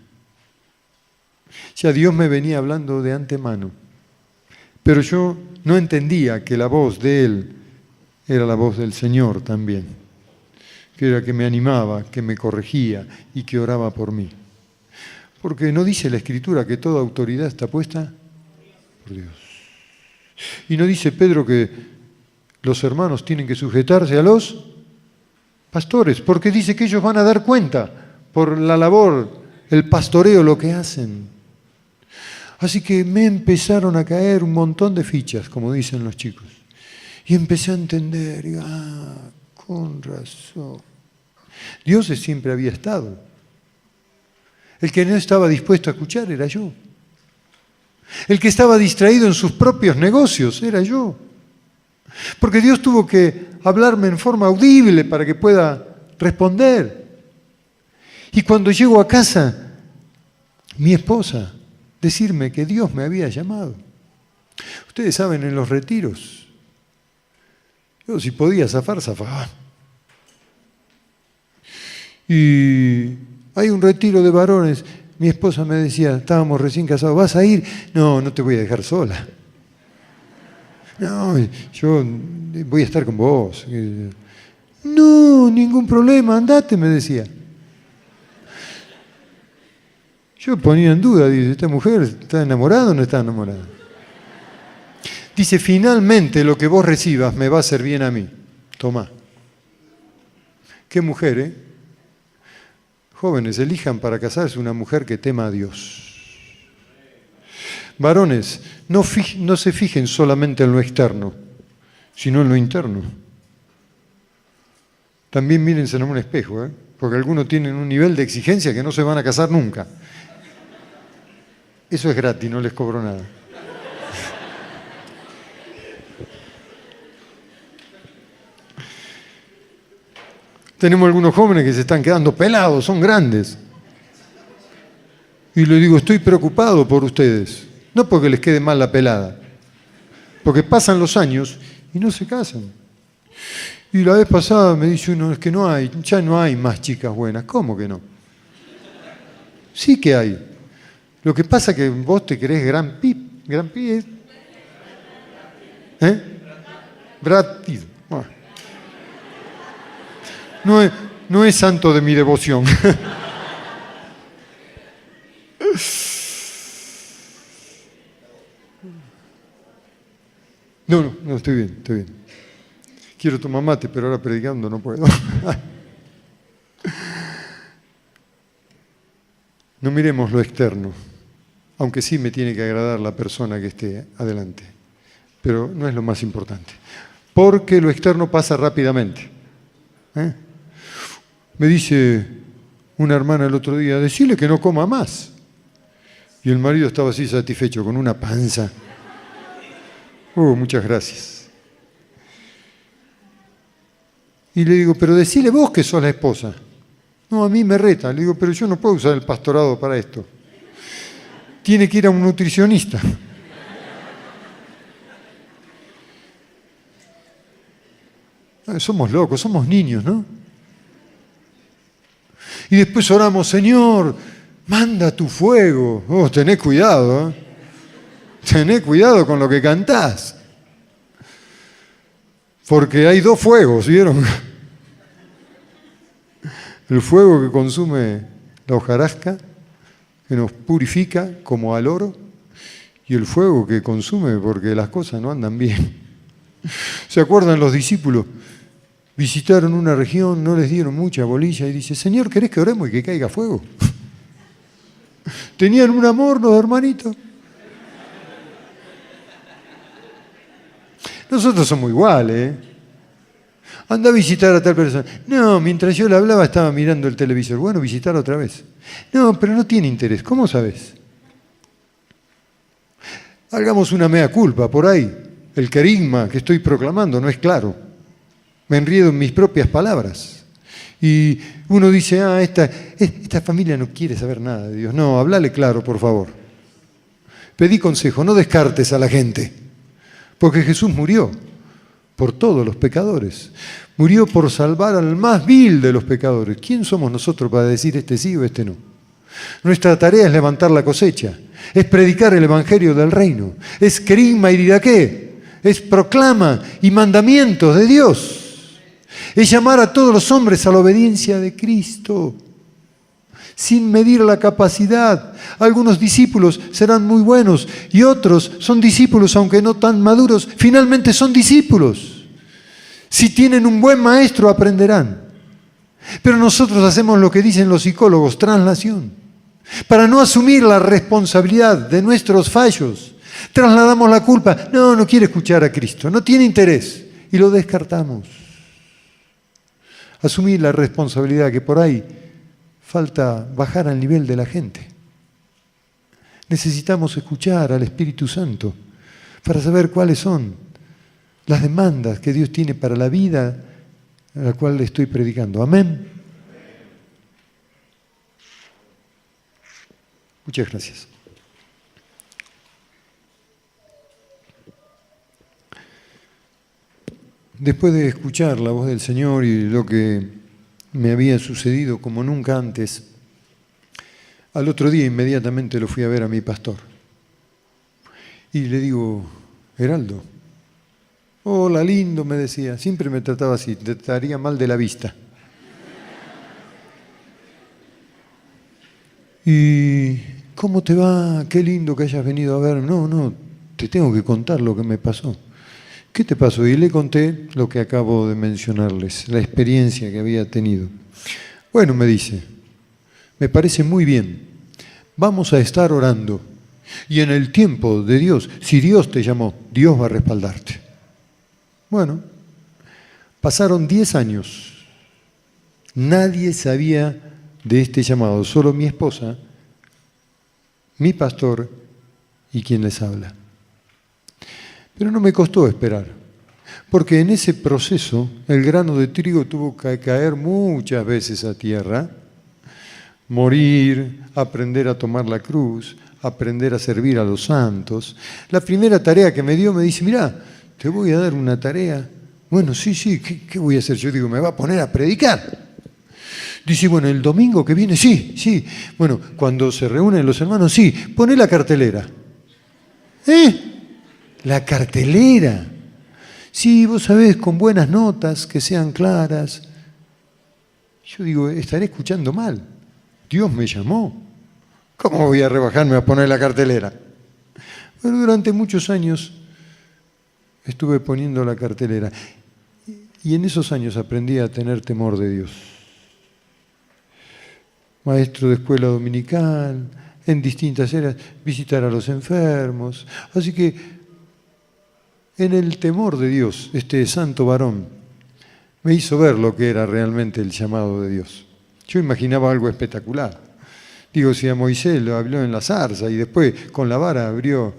Ya Dios me venía hablando de antemano, pero yo no entendía que la voz de Él era la voz del Señor también, que era que me animaba, que me corregía y que oraba por mí. Porque no dice la Escritura que toda autoridad está puesta por Dios. Y no dice Pedro que los hermanos tienen que sujetarse a los pastores, porque dice que ellos van a dar cuenta por la labor, el pastoreo, lo que hacen. Así que me empezaron a caer un montón de fichas, como dicen los chicos. Y empecé a entender, y, con razón. Dios siempre había estado. El que no estaba dispuesto a escuchar era yo. El que estaba distraído en sus propios negocios era yo. Porque Dios tuvo que hablarme en forma audible para que pueda responder. Y cuando llego a casa, mi esposa, decirme que Dios me había llamado. Ustedes saben, en los retiros, yo si podía zafar, zafaba. Y hay un retiro de varones. Mi esposa me decía, estábamos recién casados, ¿vas a ir? No, no te voy a dejar sola. No, yo voy a estar con vos. No, ningún problema, andate, me decía. Yo ponía en duda, dice, ¿esta mujer está enamorada o no está enamorada? Dice, finalmente lo que vos recibas me va a hacer bien a mí. Tomá. Qué mujer, ¿eh? Jóvenes, elijan para casarse una mujer que tema a Dios. Varones, no se fijen solamente en lo externo, sino en lo interno. También mírense en un espejo, porque algunos tienen un nivel de exigencia que no se van a casar nunca. Eso es gratis, no les cobro nada. Tenemos algunos jóvenes que se están quedando pelados, son grandes. Y le digo, estoy preocupado por ustedes. No porque les quede mal la pelada, porque pasan los años y no se casan. Y la vez pasada me dice uno, es que ya no hay más chicas buenas. ¿Cómo que no? Sí que hay. Lo que pasa es que vos te creés Gran Pitt. ¿Eh? Brad Pitt. Bueno. No es santo de mi devoción. No, estoy bien. Quiero tomar mate, pero ahora predicando no puedo. No miremos lo externo, aunque sí me tiene que agradar la persona que esté adelante, pero no es lo más importante, porque lo externo pasa rápidamente. Me dice una hermana el otro día, decirle que no coma más. Y el marido estaba así satisfecho, con una panza. Muchas gracias. Y le digo, pero decile vos que sos la esposa. No, a mí me reta. Le digo, pero yo no puedo usar el pastorado para esto. Tiene que ir a un nutricionista. Somos locos, somos niños, ¿no? Y después oramos, Señor, manda tu fuego. Tené cuidado, ¿eh? Tené cuidado con lo que cantás. Porque hay dos fuegos, ¿vieron? El fuego que consume la hojarasca, que nos purifica como al oro, y el fuego que consume porque las cosas no andan bien. ¿Se acuerdan los discípulos? Visitaron una región, no les dieron mucha bolilla y dice, Señor, ¿querés que oremos y que caiga fuego? Tenían un amor los hermanitos. Nosotros somos iguales, ¿eh? Anda a visitar a tal persona. No, mientras yo le hablaba estaba mirando el televisor. Bueno, visitar otra vez. No, pero no tiene interés. ¿Cómo sabes? Hagamos una mea culpa por ahí. El carisma que estoy proclamando no es claro. Me enriedo en mis propias palabras. Y uno dice, esta familia no quiere saber nada de Dios. No, hablale claro, por favor. Pedí consejo, no descartes a la gente. Porque Jesús murió por todos los pecadores. Murió por salvar al más vil de los pecadores. ¿Quién somos nosotros para decir este sí o este no? Nuestra tarea es levantar la cosecha, es predicar el evangelio del reino, es querigma y didaqué, es proclama y mandamientos de Dios, es llamar a todos los hombres a la obediencia de Cristo, sin medir la capacidad. Algunos discípulos serán muy buenos y otros son discípulos, aunque no tan maduros, finalmente son discípulos. Si tienen un buen maestro, aprenderán. Pero nosotros hacemos lo que dicen los psicólogos, traslación. Para no asumir la responsabilidad de nuestros fallos, trasladamos la culpa. No quiere escuchar a Cristo, no tiene interés. Y lo descartamos. Asumir la responsabilidad que por ahí falta bajar al nivel de la gente. Necesitamos escuchar al Espíritu Santo para saber cuáles son las demandas que Dios tiene para la vida a la cual le estoy predicando. Amén. Muchas gracias. Después de escuchar la voz del Señor y lo que me había sucedido como nunca antes, al otro día inmediatamente lo fui a ver a mi pastor. Y le digo, Heraldo, hola lindo, me decía, siempre me trataba así, te trataría mal de la vista. ¿Y cómo te va? Qué lindo que hayas venido a ver. No, te tengo que contar lo que me pasó. ¿Qué te pasó? Y le conté lo que acabo de mencionarles, la experiencia que había tenido. Bueno, me dice, me parece muy bien, vamos a estar orando. Y en el tiempo de Dios, si Dios te llamó, Dios va a respaldarte. Bueno, pasaron 10 años. Nadie sabía de este llamado, solo mi esposa, mi pastor y quien les habla. Pero no me costó esperar, Porque en ese proceso el grano de trigo tuvo que caer muchas veces a tierra, morir, aprender a tomar la cruz, aprender a servir a los santos. La primera tarea que me dio me dice, mirá, te voy a dar una tarea. Bueno, sí, ¿qué voy a hacer? Yo digo, me va a poner a predicar. Dice, bueno, el domingo que viene, sí. Bueno, cuando se reúnen los hermanos, sí, poné la cartelera. La cartelera. Sí, vos sabés, con buenas notas, que sean claras. Yo digo, estaré escuchando mal. Dios me llamó. ¿Cómo voy a rebajarme a poner la cartelera? Bueno, durante muchos años estuve poniendo la cartelera. Y en esos años aprendí a tener temor de Dios. Maestro de escuela dominical, en distintas eras, visitar a los enfermos. Así que en el temor de Dios, este santo varón me hizo ver lo que era realmente el llamado de Dios. Yo imaginaba algo espectacular. Digo, si a Moisés lo habló en la zarza y después con la vara abrió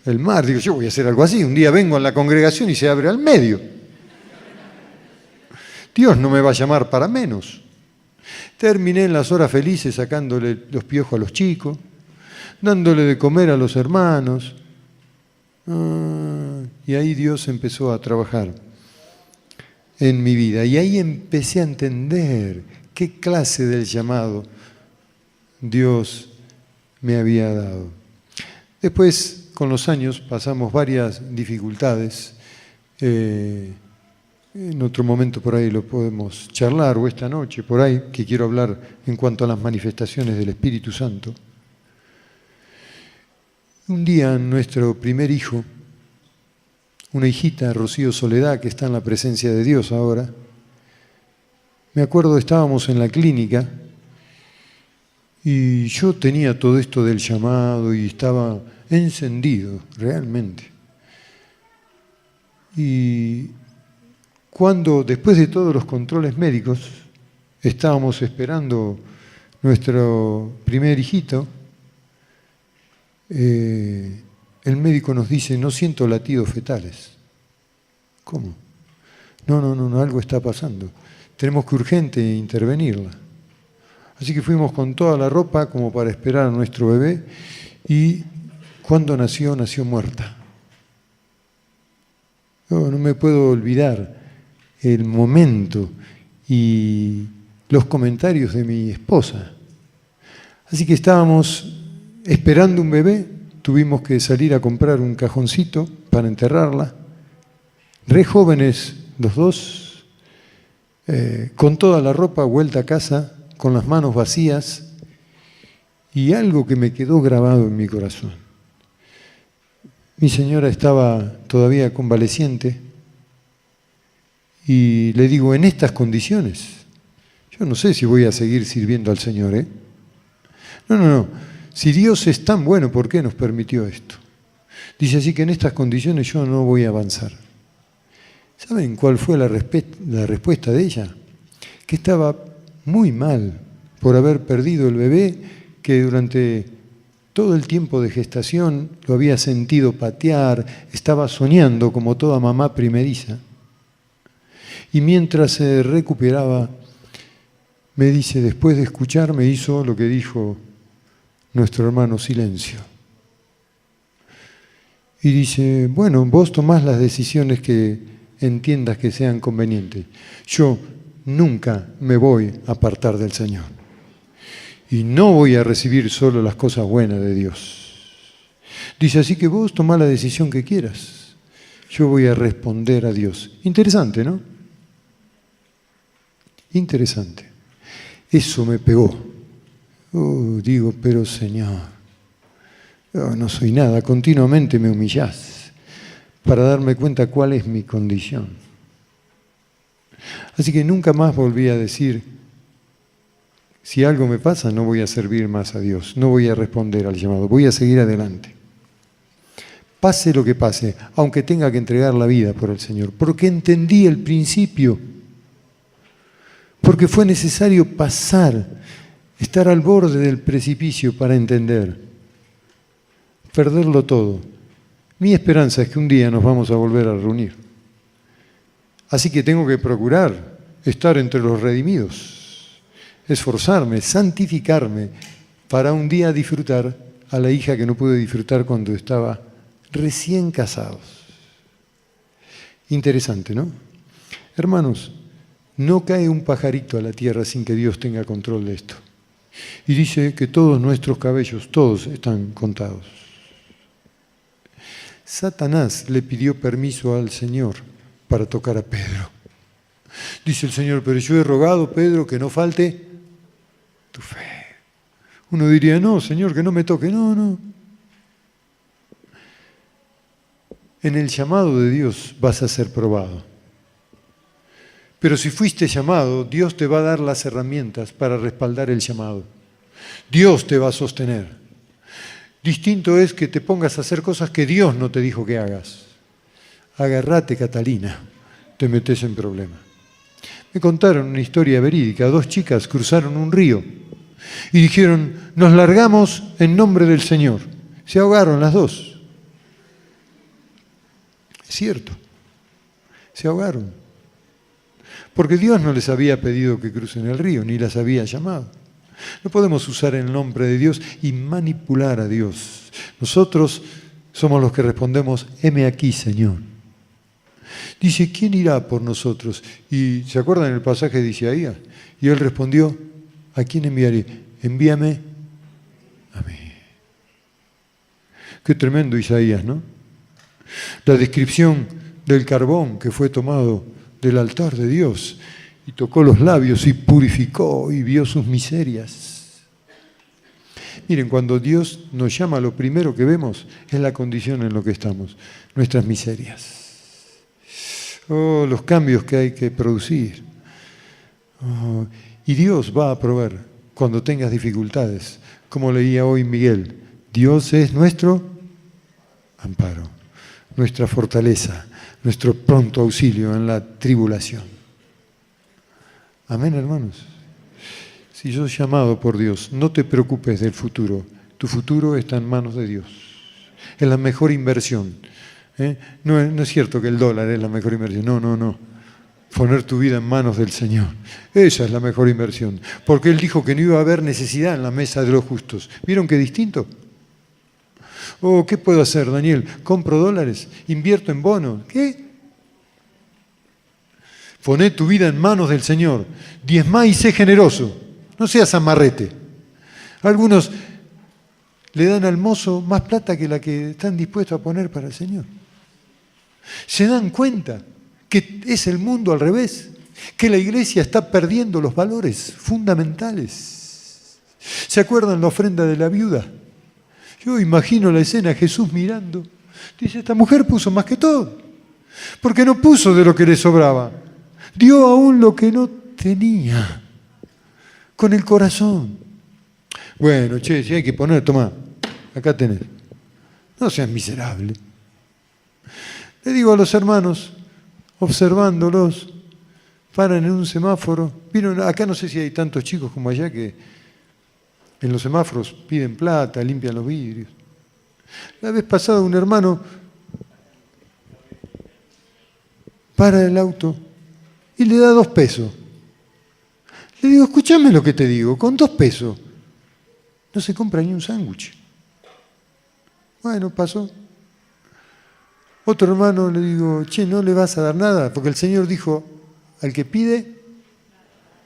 el mar, digo, yo voy a hacer algo así. Un día vengo en la congregación y se abre al medio. Dios no me va a llamar para menos. Terminé en las horas felices sacándole los piojos a los chicos, dándole de comer a los hermanos. Y ahí Dios empezó a trabajar en mi vida. Y ahí empecé a entender qué clase del llamado Dios me había dado. Después, con los años, pasamos varias dificultades. En otro momento por ahí lo podemos charlar, o esta noche por ahí, que quiero hablar en cuanto a las manifestaciones del Espíritu Santo. Un día nuestro primer hijo, una hijita, Rocío Soledad, que está en la presencia de Dios ahora, me acuerdo, estábamos en la clínica y yo tenía todo esto del llamado y estaba encendido, realmente. Y cuando, después de todos los controles médicos, estábamos esperando nuestro primer hijito, el médico nos dice, no siento latidos fetales. ¿Cómo? No, algo está pasando. Tenemos que urgente intervenirla. Así que fuimos con toda la ropa como para esperar a nuestro bebé y cuando nació muerta. No me puedo olvidar el momento y los comentarios de mi esposa. Así que estábamos esperando un bebé, tuvimos que salir a comprar un cajoncito para enterrarla. Re jóvenes los dos, con toda la ropa, vuelta a casa, con las manos vacías, y algo que me quedó grabado en mi corazón. Mi señora estaba todavía convaleciente, y le digo, en estas condiciones, yo no sé si voy a seguir sirviendo al Señor, ¿eh? No. Si Dios es tan bueno, ¿por qué nos permitió esto? Dice así que en estas condiciones yo no voy a avanzar. ¿Saben cuál fue la respuesta de ella? Que estaba muy mal por haber perdido el bebé, que durante todo el tiempo de gestación lo había sentido patear, estaba soñando como toda mamá primeriza. Y mientras se recuperaba, me dice, después de escucharme, hizo lo que dijo nuestro hermano, silencio. Y dice, bueno, vos tomás las decisiones que entiendas que sean convenientes. Yo nunca me voy a apartar del Señor. Y no voy a recibir solo las cosas buenas de Dios. Dice, así que vos tomá la decisión que quieras. Yo voy a responder a Dios. Interesante, ¿no? Interesante. Eso me pegó. Digo, pero Señor, yo no soy nada, continuamente me humillás para darme cuenta cuál es mi condición. Así que nunca más volví a decir, si algo me pasa, no voy a servir más a Dios, no voy a responder al llamado, voy a seguir adelante. Pase lo que pase, aunque tenga que entregar la vida por el Señor, porque entendí el principio, porque fue necesario pasar, estar al borde del precipicio para entender, perderlo todo. Mi esperanza es que un día nos vamos a volver a reunir. Así que tengo que procurar estar entre los redimidos, esforzarme, santificarme, para un día disfrutar a la hija que no pude disfrutar cuando estaba recién casados. Interesante, ¿no? Hermanos, no cae un pajarito a la tierra sin que Dios tenga control de esto. Y dice que todos nuestros cabellos, todos están contados. Satanás le pidió permiso al Señor para tocar a Pedro. Dice el Señor, pero yo he rogado, Pedro, que no falte tu fe. Uno diría, no, Señor, que no me toque. No, no. En el llamado de Dios vas a ser probado. Pero si fuiste llamado, Dios te va a dar las herramientas para respaldar el llamado. Dios te va a sostener. Distinto es que te pongas a hacer cosas que Dios no te dijo que hagas. Agárrate, Catalina, te metes en problemas. Me contaron una historia verídica. 2 chicas cruzaron un río y dijeron, nos largamos en nombre del Señor. Se ahogaron las 2. Es cierto, se ahogaron. Porque Dios no les había pedido que crucen el río, ni las había llamado. No podemos usar el nombre de Dios y manipular a Dios. Nosotros somos los que respondemos, heme aquí, Señor. Dice, ¿quién irá por nosotros? Y ¿se acuerdan el pasaje de Isaías? Y él respondió, ¿a quién enviaré? Envíame a mí. Qué tremendo Isaías, ¿no? La descripción del carbón que fue tomado del altar de Dios y tocó los labios y purificó y vio sus miserias. Miren, cuando Dios nos llama, lo primero que vemos es la condición en la que estamos, nuestras miserias. Oh, los cambios que hay que producir. Oh, y Dios va a proveer cuando tengas dificultades. Como leía hoy Miguel, Dios es nuestro amparo, nuestra fortaleza, nuestro pronto auxilio en la tribulación. Amén, hermanos. Si sos llamado por Dios, no te preocupes del futuro. Tu futuro está en manos de Dios. Es la mejor inversión. No es cierto que el dólar es la mejor inversión. No, no, no. Poner tu vida en manos del Señor. Esa es la mejor inversión. Porque Él dijo que no iba a haber necesidad en la mesa de los justos. ¿Vieron qué distinto? Oh, ¿qué puedo hacer, Daniel? ¿Compro dólares? ¿Invierto en bonos? ¿Qué? Poné tu vida en manos del Señor. Diezmá y sé generoso. No seas amarrete. Algunos le dan al mozo más plata que la que están dispuestos a poner para el Señor. ¿Se dan cuenta que es el mundo al revés? Que la iglesia está perdiendo los valores fundamentales. ¿Se acuerdan la ofrenda de la viuda? Yo imagino la escena, Jesús mirando. Dice, esta mujer puso más que todo. Porque no puso de lo que le sobraba. Dio aún lo que no tenía. Con el corazón. Bueno, che, si hay que poner, toma, acá tenés. No seas miserable. Le digo a los hermanos, observándolos, paran en un semáforo. Vieron, acá no sé si hay tantos chicos como allá que en los semáforos piden plata, limpian los vidrios. La vez pasada un hermano para el auto y le da 2 pesos. Le digo, escúchame lo que te digo, con 2 pesos no se compra ni un sándwich. Bueno, pasó. Otro hermano le digo, che, ¿no le vas a dar nada? Porque el Señor dijo, al que pide,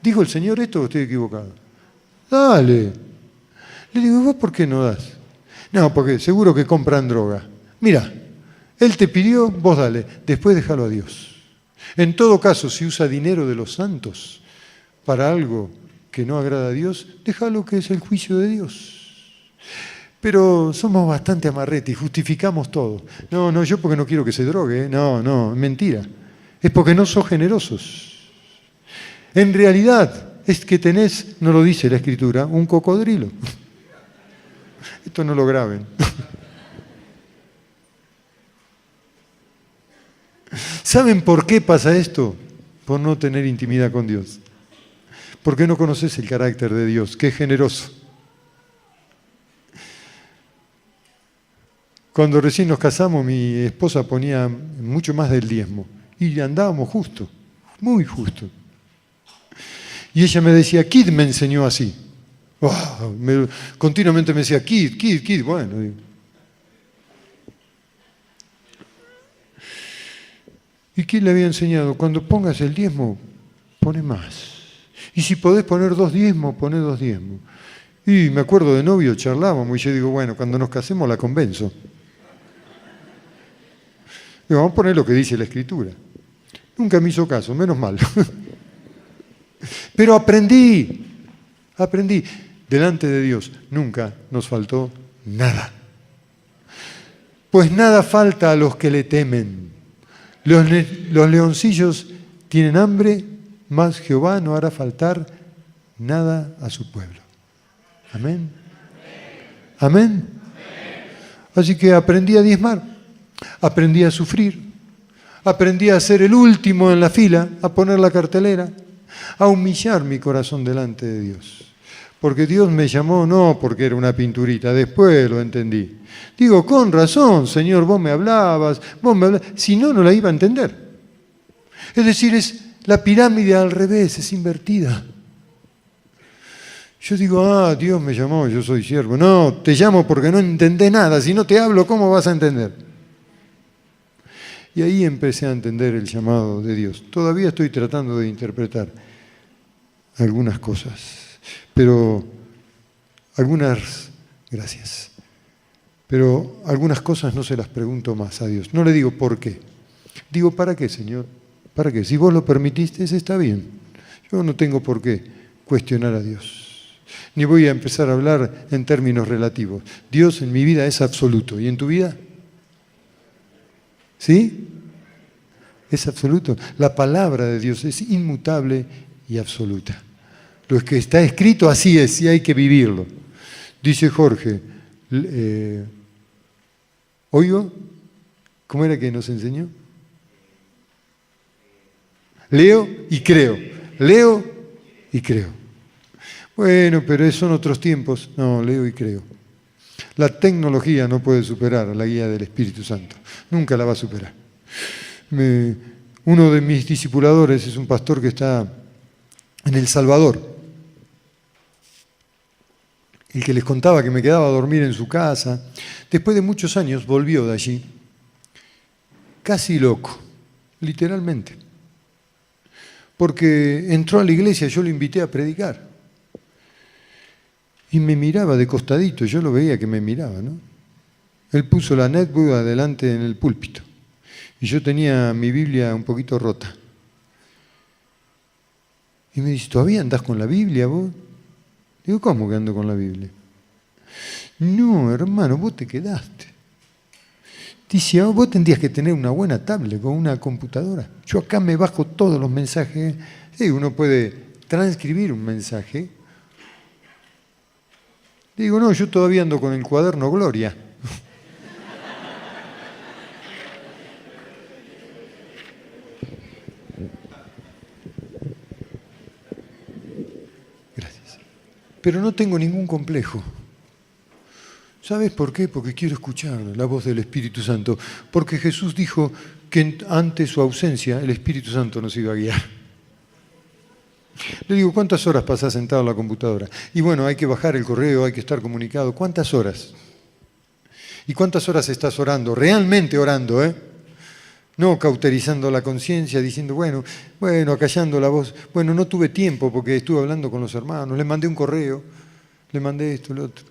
¿dijo el Señor esto o estoy equivocado? Dale. Le digo, ¿vos por qué no das? No, porque seguro que compran droga. Mira, Él te pidió, vos dale, después déjalo a Dios. En todo caso, si usa dinero de los santos para algo que no agrada a Dios, déjalo, que es el juicio de Dios. Pero somos bastante amarretes y justificamos todo. No, no, yo porque no quiero que se drogue. No, no, mentira. Es porque no sos generosos. En realidad es que tenés, no lo dice la Escritura, un cocodrilo. Esto no lo graben. ¿Saben por qué pasa esto? Por no tener intimidad con Dios. Porque no conoces el carácter de Dios, que es generoso. Cuando recién nos casamos, mi esposa ponía mucho más del diezmo y andábamos justo. muy justo. Y ella me decía, Kid me enseñó así. Oh, continuamente me decía, Kid, bueno. ¿Y quién le había enseñado? Cuando pongas el diezmo, pone más. Y si podés poner 2 diezmos, poné 2 diezmos. Y me acuerdo de novio, charlábamos, y yo digo, bueno, cuando nos casemos la convenzo. Digo, vamos a poner lo que dice la Escritura. Nunca me hizo caso, menos mal. Pero aprendí. Delante de Dios nunca nos faltó nada. Pues nada falta a los que le temen. Los leoncillos tienen hambre, mas Jehová no hará faltar nada a su pueblo. Amén. Amén. Así que aprendí a diezmar, aprendí a sufrir, aprendí a ser el último en la fila, a poner la cartelera, a humillar mi corazón delante de Dios. Porque Dios me llamó no porque era una pinturita, después lo entendí. Digo, con razón, Señor, vos me hablabas, si no, no la iba a entender. Es decir, es la pirámide al revés, es invertida. Yo digo, Dios me llamó, yo soy siervo. No, te llamo porque no entendés nada, si no te hablo, ¿cómo vas a entender? Y ahí empecé a entender el llamado de Dios. Todavía estoy tratando de interpretar algunas cosas, pero gracias. Pero algunas cosas no se las pregunto más a Dios. No le digo por qué. Digo, ¿para qué, Señor? ¿Para qué? Si vos lo permitiste, está bien. Yo no tengo por qué cuestionar a Dios. Ni voy a empezar a hablar en términos relativos. Dios en mi vida es absoluto. ¿Y en tu vida? ¿Sí? Es absoluto. La palabra de Dios es inmutable y absoluta. Lo que está escrito así es y hay que vivirlo. Dice Jorge, ¿oigo? ¿Cómo era que nos enseñó? Leo y creo. Leo y creo. Bueno, pero son otros tiempos. No, leo y creo. La tecnología no puede superar a la guía del Espíritu Santo. Nunca la va a superar. Uno de mis discipuladores es un pastor que está en El Salvador. El que les contaba que me quedaba a dormir en su casa. Después de muchos años volvió de allí, casi loco, literalmente. Porque entró a la iglesia, yo lo invité a predicar. Y me miraba de costadito, yo lo veía que me miraba, ¿no? Él puso la netbook adelante en el púlpito. Y yo tenía mi Biblia un poquito rota. Y me dice, ¿todavía andás con la Biblia vos? Digo, ¿cómo que ando con la Biblia? No, hermano, vos te quedaste. Dice, vos tendrías que tener una buena tablet con una computadora. Yo acá me bajo todos los mensajes. Uno puede transcribir un mensaje. Digo, no, yo todavía ando con el cuaderno Gloria. Gracias. Pero no tengo ningún complejo. ¿Sabes por qué? Porque quiero escuchar la voz del Espíritu Santo. Porque Jesús dijo que ante su ausencia el Espíritu Santo nos iba a guiar. Le digo, ¿cuántas horas pasás sentado en la computadora? Y bueno, hay que bajar el correo, hay que estar comunicado. ¿Cuántas horas? ¿Y cuántas horas estás orando? Realmente orando, ¿eh? No cauterizando la conciencia, diciendo, bueno, acallando la voz. Bueno, no tuve tiempo porque estuve hablando con los hermanos, le mandé un correo, le mandé esto, lo otro.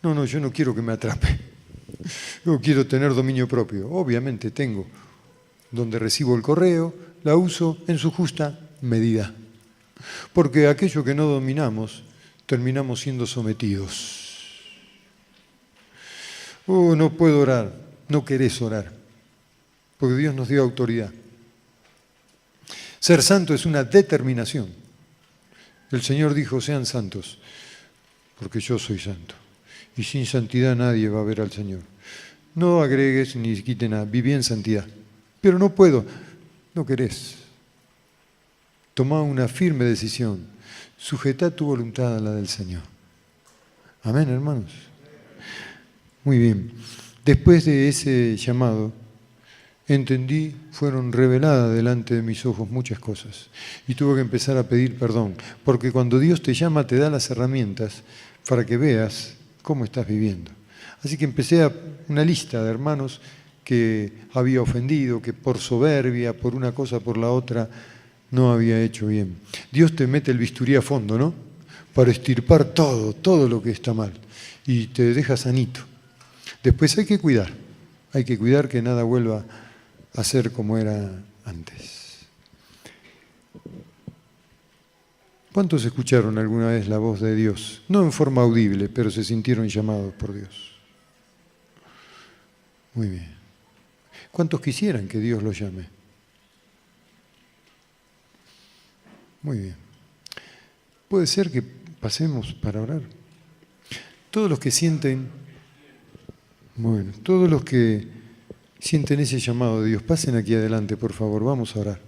No, yo no quiero que me atrape. Yo quiero tener dominio propio. Obviamente tengo. Donde recibo el correo, la uso en su justa medida. Porque aquello que no dominamos, terminamos siendo sometidos. No puedo orar, no querés orar, porque Dios nos dio autoridad. Ser santo es una determinación. El Señor dijo, sean santos, porque yo soy santo. Y sin santidad nadie va a ver al Señor. No agregues ni quites nada, viví en santidad. Pero no puedo, no querés. Toma una firme decisión. Sujeta tu voluntad a la del Señor. Amén, hermanos. Muy bien. Después de ese llamado, entendí, fueron reveladas delante de mis ojos muchas cosas. Y tuve que empezar a pedir perdón, porque cuando Dios te llama te da las herramientas para que veas cómo estás viviendo. Así que empecé una lista de hermanos que había ofendido, que por soberbia, por una cosa, por la otra, no había hecho bien. Dios te mete el bisturí a fondo, ¿no? Para extirpar todo lo que está mal. Y te deja sanito. Después hay que cuidar que nada vuelva a ser como era antes. ¿Cuántos escucharon alguna vez la voz de Dios? No en forma audible, pero se sintieron llamados por Dios. Muy bien. ¿Cuántos quisieran que Dios los llame? Muy bien. Puede ser que pasemos para orar. Todos los que sienten, todos los que sienten ese llamado de Dios, pasen aquí adelante, por favor, vamos a orar.